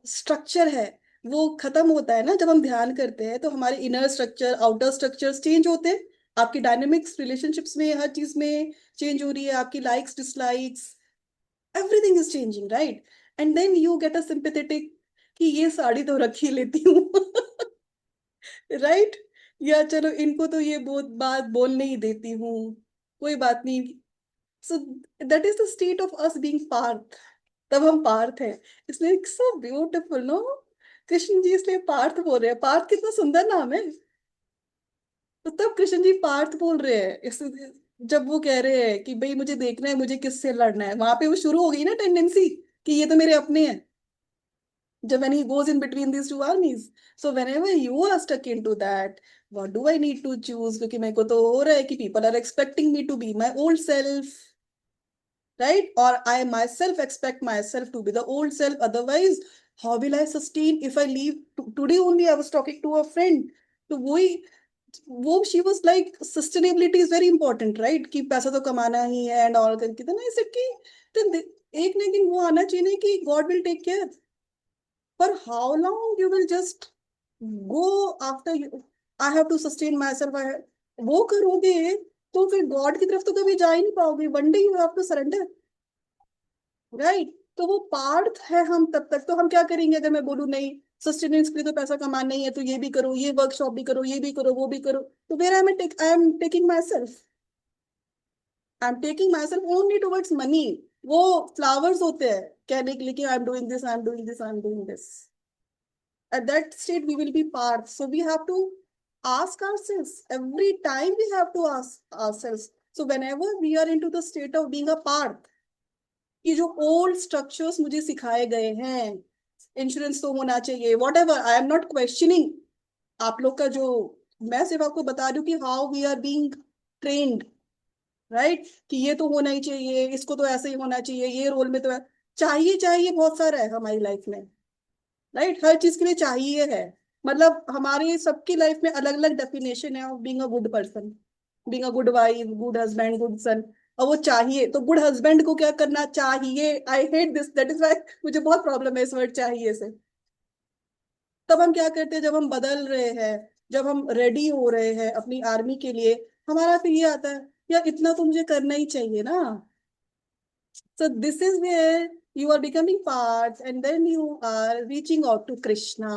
स्ट्रक्चर है वो खत्म होता है ना जब हम ध्यान करते हैं, तो हमारे inner structure outer structures change होते हैं। आपकी डायनेमिक्स रिलेशनशिप्स में हर चीज में चेंज हो रही है, आपकी likes dislikes, everything is changing, right. And then you get a sympathetic कि ये साड़ी तो रख ही लेती हूँ, राइट। या चलो इनको तो ये बहुत बात बोलने ही देती हूँ, कोई बात नहीं। So that is the state of us being Partha. तब हम पार्थ हैं। इसलिए so beautiful no, Krishna ji इसलिए पार्थ बोल रहे हैं। पार्थ कितना सुंदर नाम है। तो तब कृष्ण जी पार्थ बोल रहे हैं इस, जब वो कह रहे हैं कि भाई मुझे देखना है मुझे किससे लड़ना है, वहां पे वो शुरू हो गई ना टेंडेंसी कि ये तो मेरे अपने हैं। जब when he goes in between these two armies, so whenever you are stuck into that, what do I need to choose? क्योंकि मेरे को तो हो रहा है कि people are expecting me to be my old self, right? Or I myself expect myself to be the old self. Otherwise, how will I sustain if I leave? Today only I was talking to a friend. तो वो she was like sustainability is very important, right? कि पैसा तो कमाना ही है and all करके, तो ना इसे कि तो एक ना एक दिन वो आना चाहिए ना कि गॉड विल टेक केयर। पर how long you will just go after you, I have to sustain my self, वो करोगे तो फिर गॉड की तरफ तो कभी जा ही नहीं पाओगे। One day you have to surrender, right. तो वो पार्थ है हम तब तक। तो हम क्या करेंगे अगर मैं बोलूँ नहीं सस्टेनेंस के लिए तो पैसा कमाना ही है, तो ये भी करो, ये वर्कशॉप भी करो, ये भी करो, वो भी करो, तो where I am taking myself, I am taking myself only towards money. वो फ्लावर्स होते हैं कहने के लिए कि I am doing this, I am doing this, I am doing this. At that state we will be parth. So we have to ask ourselves every time, we have to ask ourselves. So whenever we are into the state of being a parth, कि जो old structures मुझे सिखाए गए हैं, insurance तो होना चाहिए, what ever, I am not questioning आप लोग का जो, मैं सिर्फ आपको बता रही हूँ कि how we are being trained, right. कि ये तो होना ही चाहिए, इसको तो ऐसे ही होना चाहिए, ये रोल में तो है। चाहिए चाहिए बहुत सारा है हमारी लाइफ में, राइट। हर चीज के लिए चाहिए है। मतलब हमारे सबकी लाइफ में अलग अलग डेफिनेशन है of being a good person, being a good wife, good husband, good son. और वो चाहिए तो गुड हस्बैंड को क्या करना चाहिए, I hate this, that is why मुझे बहुत प्रॉब्लम है इस वर्ड चाहिए से। तब हम क्या करते हैं जब हम बदल रहे हैं, जब हम रेडी हो रहे हैं अपनी आर्मी के लिए, हमारा फिर ये आता है यार इतना तो मुझे करना ही चाहिए ना। So this is where you are becoming part and then you are reaching out to Krishna.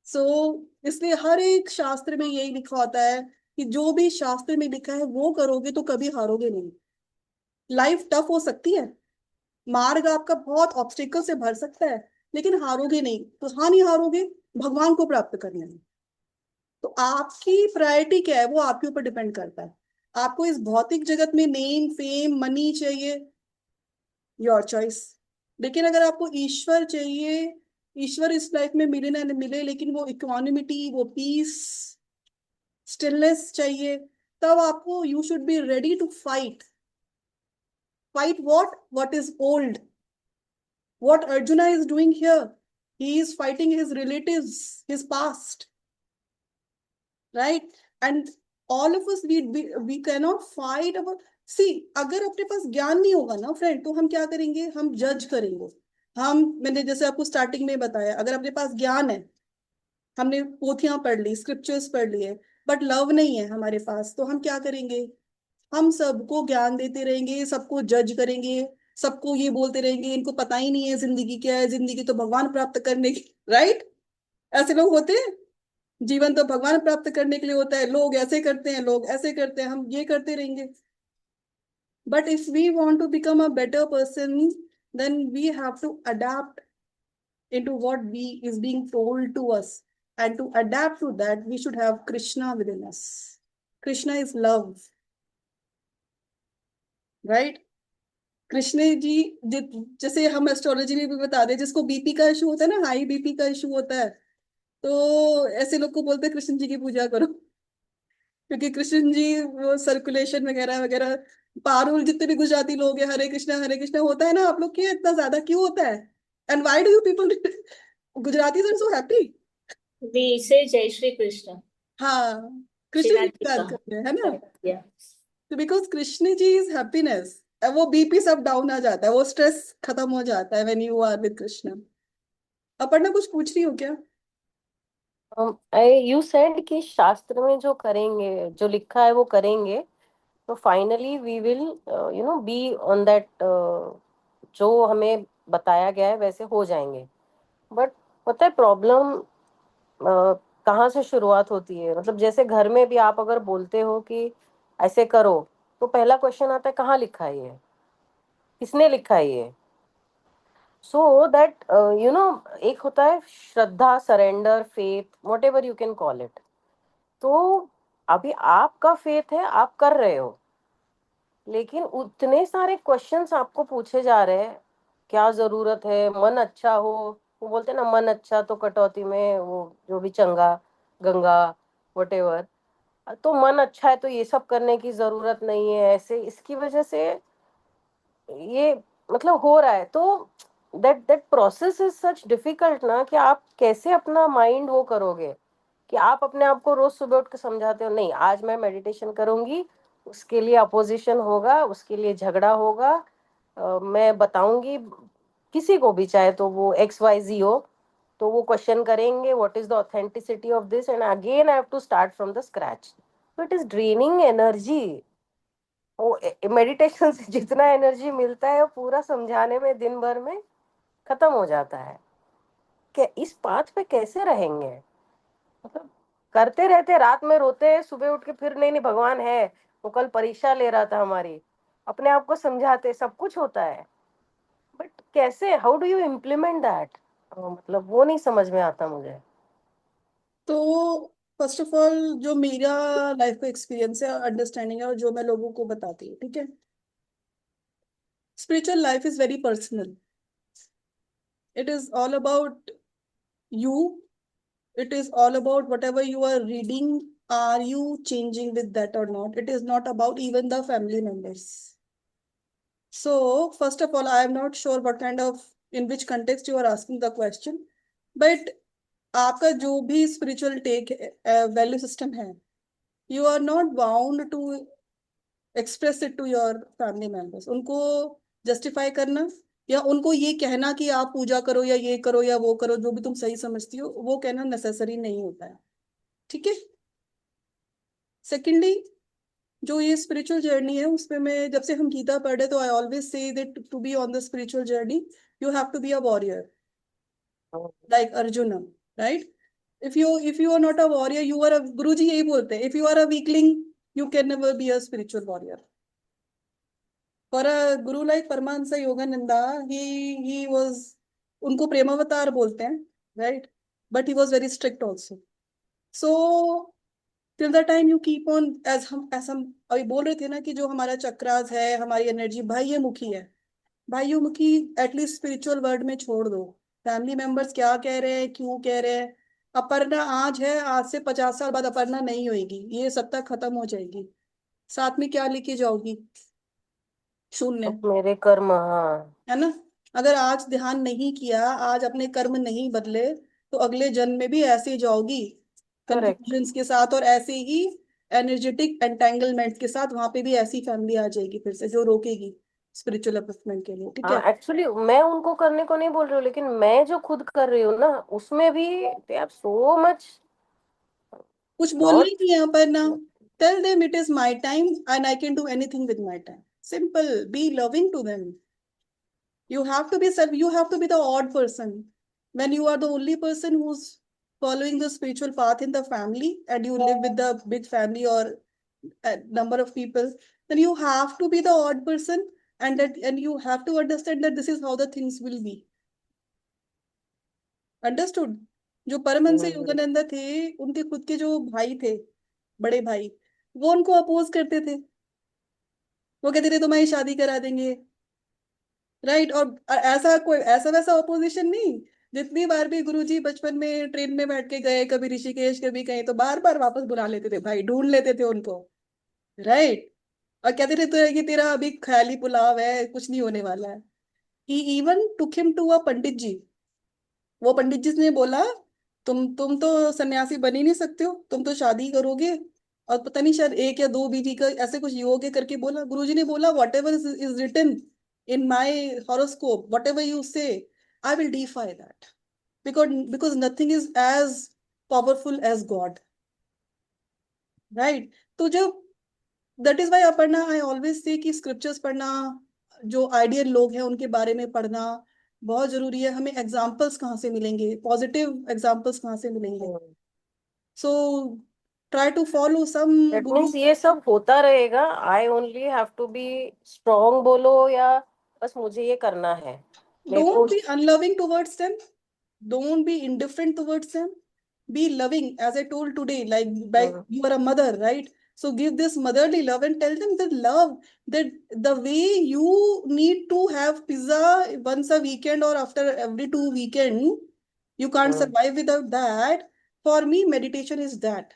So इसलिए हर एक शास्त्र में यही लिखा होता है कि जो भी शास्त्र में लिखा है वो करोगे तो कभी हारोगे नहीं। लाइफ टफ हो सकती है, मार्ग आपका बहुत ऑब्स्टिकल से भर सकता है, लेकिन हारोगे नहीं। तो हाँ नहीं हारोगे भगवान को प्राप्त करने में। तो आपकी प्रायोरिटी क्या है वो आपके ऊपर डिपेंड करता है। आपको इस भौतिक जगत में नेम फेम मनी चाहिए, योर चॉइस। लेकिन अगर आपको ईश्वर चाहिए, ईश्वर इस लाइफ में मिले ना मिले, लेकिन वो इक्वानिमिटी, वो पीस, स्टिलनेस चाहिए, तब आपको you should be ready to fight. fight what is old. What Arjuna is doing here, he is fighting his relatives, his past, right? And all of us, we cannot fight about. See, अगर अपने पास ज्ञान नहीं होगा ना friend, तो हम क्या करेंगे, हम जज करेंगे। मैंने जैसे आपको स्टार्टिंग में बताया, अगर अपने पास ज्ञान है, हमने पोथियां पढ़ ली, स्क्रिप्चर्स पढ़ लिए, बट लव नहीं है हमारे पास, तो हम क्या करेंगे, हम सबको ज्ञान देते रहेंगे, सबको जज करेंगे, सबको ये बोलते रहेंगे इनको पता ही नहीं है जिंदगी क्या है, जिंदगी तो भगवान प्राप्त करने की, राइट? ऐसे लोग होते हैं। जीवन तो भगवान प्राप्त करने के लिए होता है, लोग ऐसे करते हैं, लोग ऐसे करते हैं, हम ये करते रहेंगे। But if we want to become a better person, then we have to adapt into what we is being told to us, and to adapt to that we should have Krishna within us. Krishna is love, right? Krishna ji, जैसे हम astrology में भी बता दें, जिसको BP का issue होता है ना, हाई बीपी का इशू होता है, तो ऐसे लोग को बोलते हैं कृष्ण जी की पूजा करो, क्योंकि कृष्ण जी वो सर्कुलेशन वगैरह वगैरह। पारुल जितने भी गुजराती लोग हैं, हरे कृष्णा होता है ना, आप लोग के इतना ज्यादा क्यों होता है? And why do you people Gujarati are so happy? We say जय श्री कृष्ण, हाँ, कृष्ण जी श्रीनाथ की जी बात का। कर रहे हैं, है ना? या तो because Krishna ji is happiness, वो बीपी सब डाउन आ जाता है, वो स्ट्रेस खत्म हो जाता है when you are with Krishna. Aparna कुछ पूछ रही हो क्या? यू सेड कि शास्त्र में जो करेंगे, जो लिखा है वो करेंगे, तो finally we will be on that, जो हमें बताया गया है वैसे हो जाएंगे। बट पता है प्रॉब्लम कहाँ से शुरुआत होती है? मतलब जैसे घर में भी आप अगर बोलते हो कि ऐसे करो, तो पहला क्वेश्चन आता है कहाँ लिखा है ये, किसने लिखा है ये? सो दैट एक होता है shraddha, surrender, faith, whatever you can call it. तो अभी आपका फेथ है, आप कर रहे हो, लेकिन उतने सारे क्वेश्चंस आपको पूछे जा रहे हैं। क्या जरूरत है? मन अच्छा हो, वो बोलते हैं ना, मन अच्छा तो कटौती में वो जो भी चंगा गंगा, वटेवर। तो मन अच्छा है तो ये सब करने की जरूरत नहीं है, ऐसे इसकी वजह से ये मतलब हो रहा है। तो that that process is such difficult ना, कि आप कैसे अपना माइंड वो करोगे कि आप अपने आप को रोज सुबह उठ के समझाते हो नहीं आज मैं मेडिटेशन करूंगी, उसके लिए अपोजिशन होगा, उसके लिए झगड़ा होगा, मैं बताऊंगी किसी को भी, चाहे तो वो एक्स वाई जी हो, तो वो क्वेश्चन करेंगे what is the authenticity of this, and again I have to start from the scratch. तो इट इज ड्रेनिंग एनर्जी। वो मेडिटेशन से जितना एनर्जी मिलता है वो पूरा समझाने में दिन भर में खत्म हो जाता है। कि इस पाथ पे कैसे रहेंगे? मतलब करते रहते, रात में रोते हैं, सुबह उठ के फिर नहीं नहीं भगवान है, वो कल परीक्षा ले रहा था हमारी, अपने आप को समझाते, सब कुछ होता है, बट कैसे, how do you implement that? मतलब वो नहीं समझ में आता मुझे। तो फर्स्ट ऑफ ऑल, जो मेरा लाइफ का एक्सपीरियंस है, अंडरस्टैंडिंग है, और जो मैं लोगों को बताती हूँ, ठीक है, spiritual life is very personal. It is all about you, it is all about whatever you are reading, are you changing with that or not? It is not about even the family members. So first of all, I am not sure what kind of, in which context you are asking the question, but आपका जो भी spiritual take है, value system है, you are not bound to express it to your family members, उनको justify करना या उनको ये कहना कि आप पूजा करो या ये करो या वो करो, जो भी तुम सही समझती हो, वो कहना नेसेसरी नहीं होता है, ठीक है? सेकेंडली, जो ये स्पिरिचुअल जर्नी है, उसमें मैं जब से हम गीता पढ़े, तो I always say that to be on the spiritual journey you have to be a warrior like Arjun, right? if you are not a warrior, you are a, Guruji यही बोलते हैं, if you are a weakling, you can never be a spiritual warrior. For a guru like Paramahansa Yogananda, he was, उनको प्रेमावतार बोलते हैं, right? But he was very strict also. So till the time you keep on, as हम अभी बोल रहे थे ना, कि जो हमारा चक्रास है, हमारी एनर्जी बाह्य मुखी है, बाह्य मुखी एटलीस्ट स्पिरिचुअल वर्ल्ड में छोड़ दो। फैमिली मेंबर्स क्या कह रहे हैं, क्यों कह रहे हैं, अपर्णा आज है, आज से 50 साल बाद अपर्णा नहीं होगी, ये सत्ता खत्म हो जाएगी, साथ में क्या लेके जाओगी? शून्य, अब मेरे कर्म, हाँ है ना। अगर आज ध्यान नहीं किया, आज अपने कर्म नहीं बदले, तो अगले जन्म में भी ऐसे ही जाओगी, करेक्ट। कंफ्यूजन्स के साथ और ऐसे ही एनर्जेटिक एंटेंगलमेंट के साथ। वहां पे भी ऐसी फैमिली आ जाएगी फिर से जो रोकेगी स्पिरिचुअल अपलिफ्टमेंट के लिए, ठीक हाँ है। एक्चुअली मैं उनको करने को नहीं बोल रही हूँ, लेकिन मैं जो खुद कर रही हूँ ना, उसमें भी दे आर सो मच कुछ बोलना लॉट। ही नहीं है पर ना, tell them it is my time and I can do anything with my time. Simple, be loving to them. You have to be self, you have to be the odd person. When you are the only person who's following the spiritual path in the family and you live with the big family or a number of people, then you have to be the odd person, and you have to understand that this is how the things will be. Understood? जो परमहंस योगानंद थे, उनके खुद के जो भाई थे, बड़े भाई, वो उनको अपोज करते थे। वो कहते थे तुम्हारी शादी करा देंगे, राइट। और ऐसा कोई ऐसा वैसा ऑपोजिशन नहीं। जितनी बार भी गुरुजी बचपन में ट्रेन में बैठ के गए, कभी ऋषिकेश कभी कहीं, तो बार बार वापस बुला लेते थे भाई, ढूंढ लेते थे उनको, राइट। और कहते थे तो कि तेरा अभी ख्याली पुलाव है, कुछ नहीं होने वाला है। He even took him to a pandit ji. वो पंडित जी ने बोला, तुम तो सन्यासी बन ही नहीं सकते हो, तुम तो शादी करोगे। और पता नहीं शायद एक या दो बीवी का ऐसे कुछ योग है करके बोला। गुरुजी ने बोला whatever is written in my horoscope, whatever you say, I will defy that, because nothing is as powerful as God, right. तो जब, that is why Aparna, I always say कि स्क्रिप्चर्स पढ़ना, जो आइडियल लोग हैं उनके बारे में पढ़ना बहुत जरूरी है। हमें एग्जाम्पल्स कहाँ से मिलेंगे, पॉजिटिव एग्जाम्पल्स कहाँ से मिलेंगे। So try to follow some that guru. Means ये सब होता रहेगा, I only have to be strong बोलो, या बस मुझे ये करना है मेरे को। Don't be unloving towards them, don't be indifferent towards them, be loving, as I told today, like hmm, you are a mother, right? So give this motherly love and tell them that love, that the way you need to have pizza once a weekend or after every 2 weekend, you can't hmm, survive without that. For me meditation is that.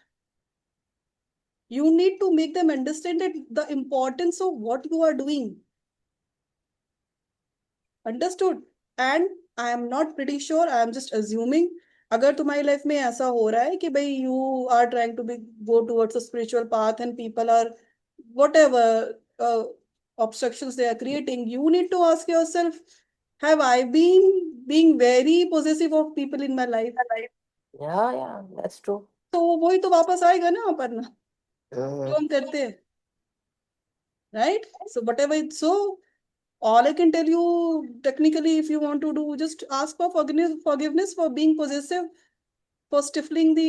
You need to make them understand that the importance of what you are doing. Understood. And I am not pretty sure, I am just assuming, अगर तुम्हारी life में ऐसा हो रहा है कि भाई you are trying to be go towards a spiritual path and people are whatever obstructions they are creating, you need to ask yourself, have I been being very possessive of people in my life? या that's true. तो वही तो वापस आएगा ना अपना, जो हम करते हैं, right. So what ever its, so all I can tell you, technically, if you want to do, just ask for forgiveness for being possessive, for stifling the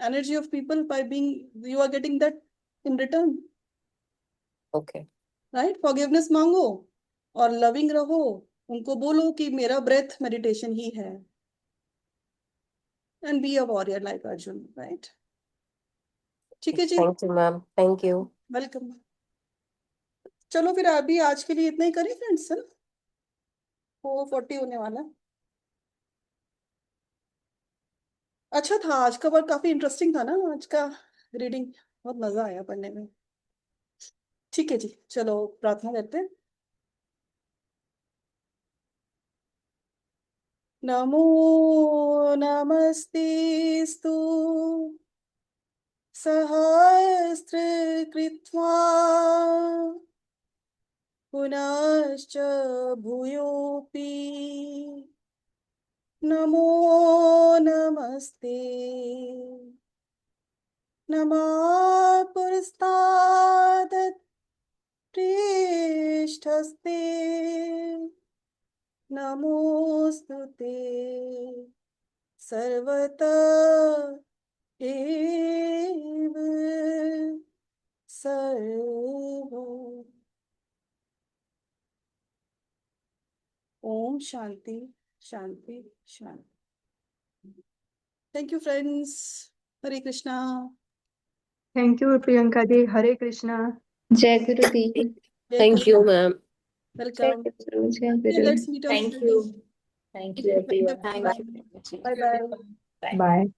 energy of people by being, you are getting that in return, okay. right? Forgiveness मांगो और loving रहो। उनको बोलो कि मेरा breath meditation ही है, and be a warrior like Arjun, right? ठीक है जी, thank you ma'am, thank you. Welcome. चलो फिर अभी आज के लिए इतना ही करें फ्रेंड्स, है ना, 4:40 होने वाला है। अच्छा था आज का वर्क, काफी इंटरेस्टिंग था ना आज का रीडिंग, बहुत मजा आया पढ़ने में। ठीक है जी, चलो प्रार्थना करते हैं। नमो नमस्तेस्तु सहस्त्र कृत्वा पुनश्च भूयोऽपि नमो नमस्ते नमः पुरस्तादत् पृष्ठस्ते नमोस्तुते सर्वतः एव सर्व। ओम शांति शांति शांति। Thank you friends, Hare Krishna. Thank you Priyanka di. Hare Krishna. जय गुरु दी। जय थैंक यू कृष्ण, मैम। जय वेलकम। गुरु, जय गुरु। Let's meet on thank you, thank you everyone. Bye thank you. Bye. Bye. Bye.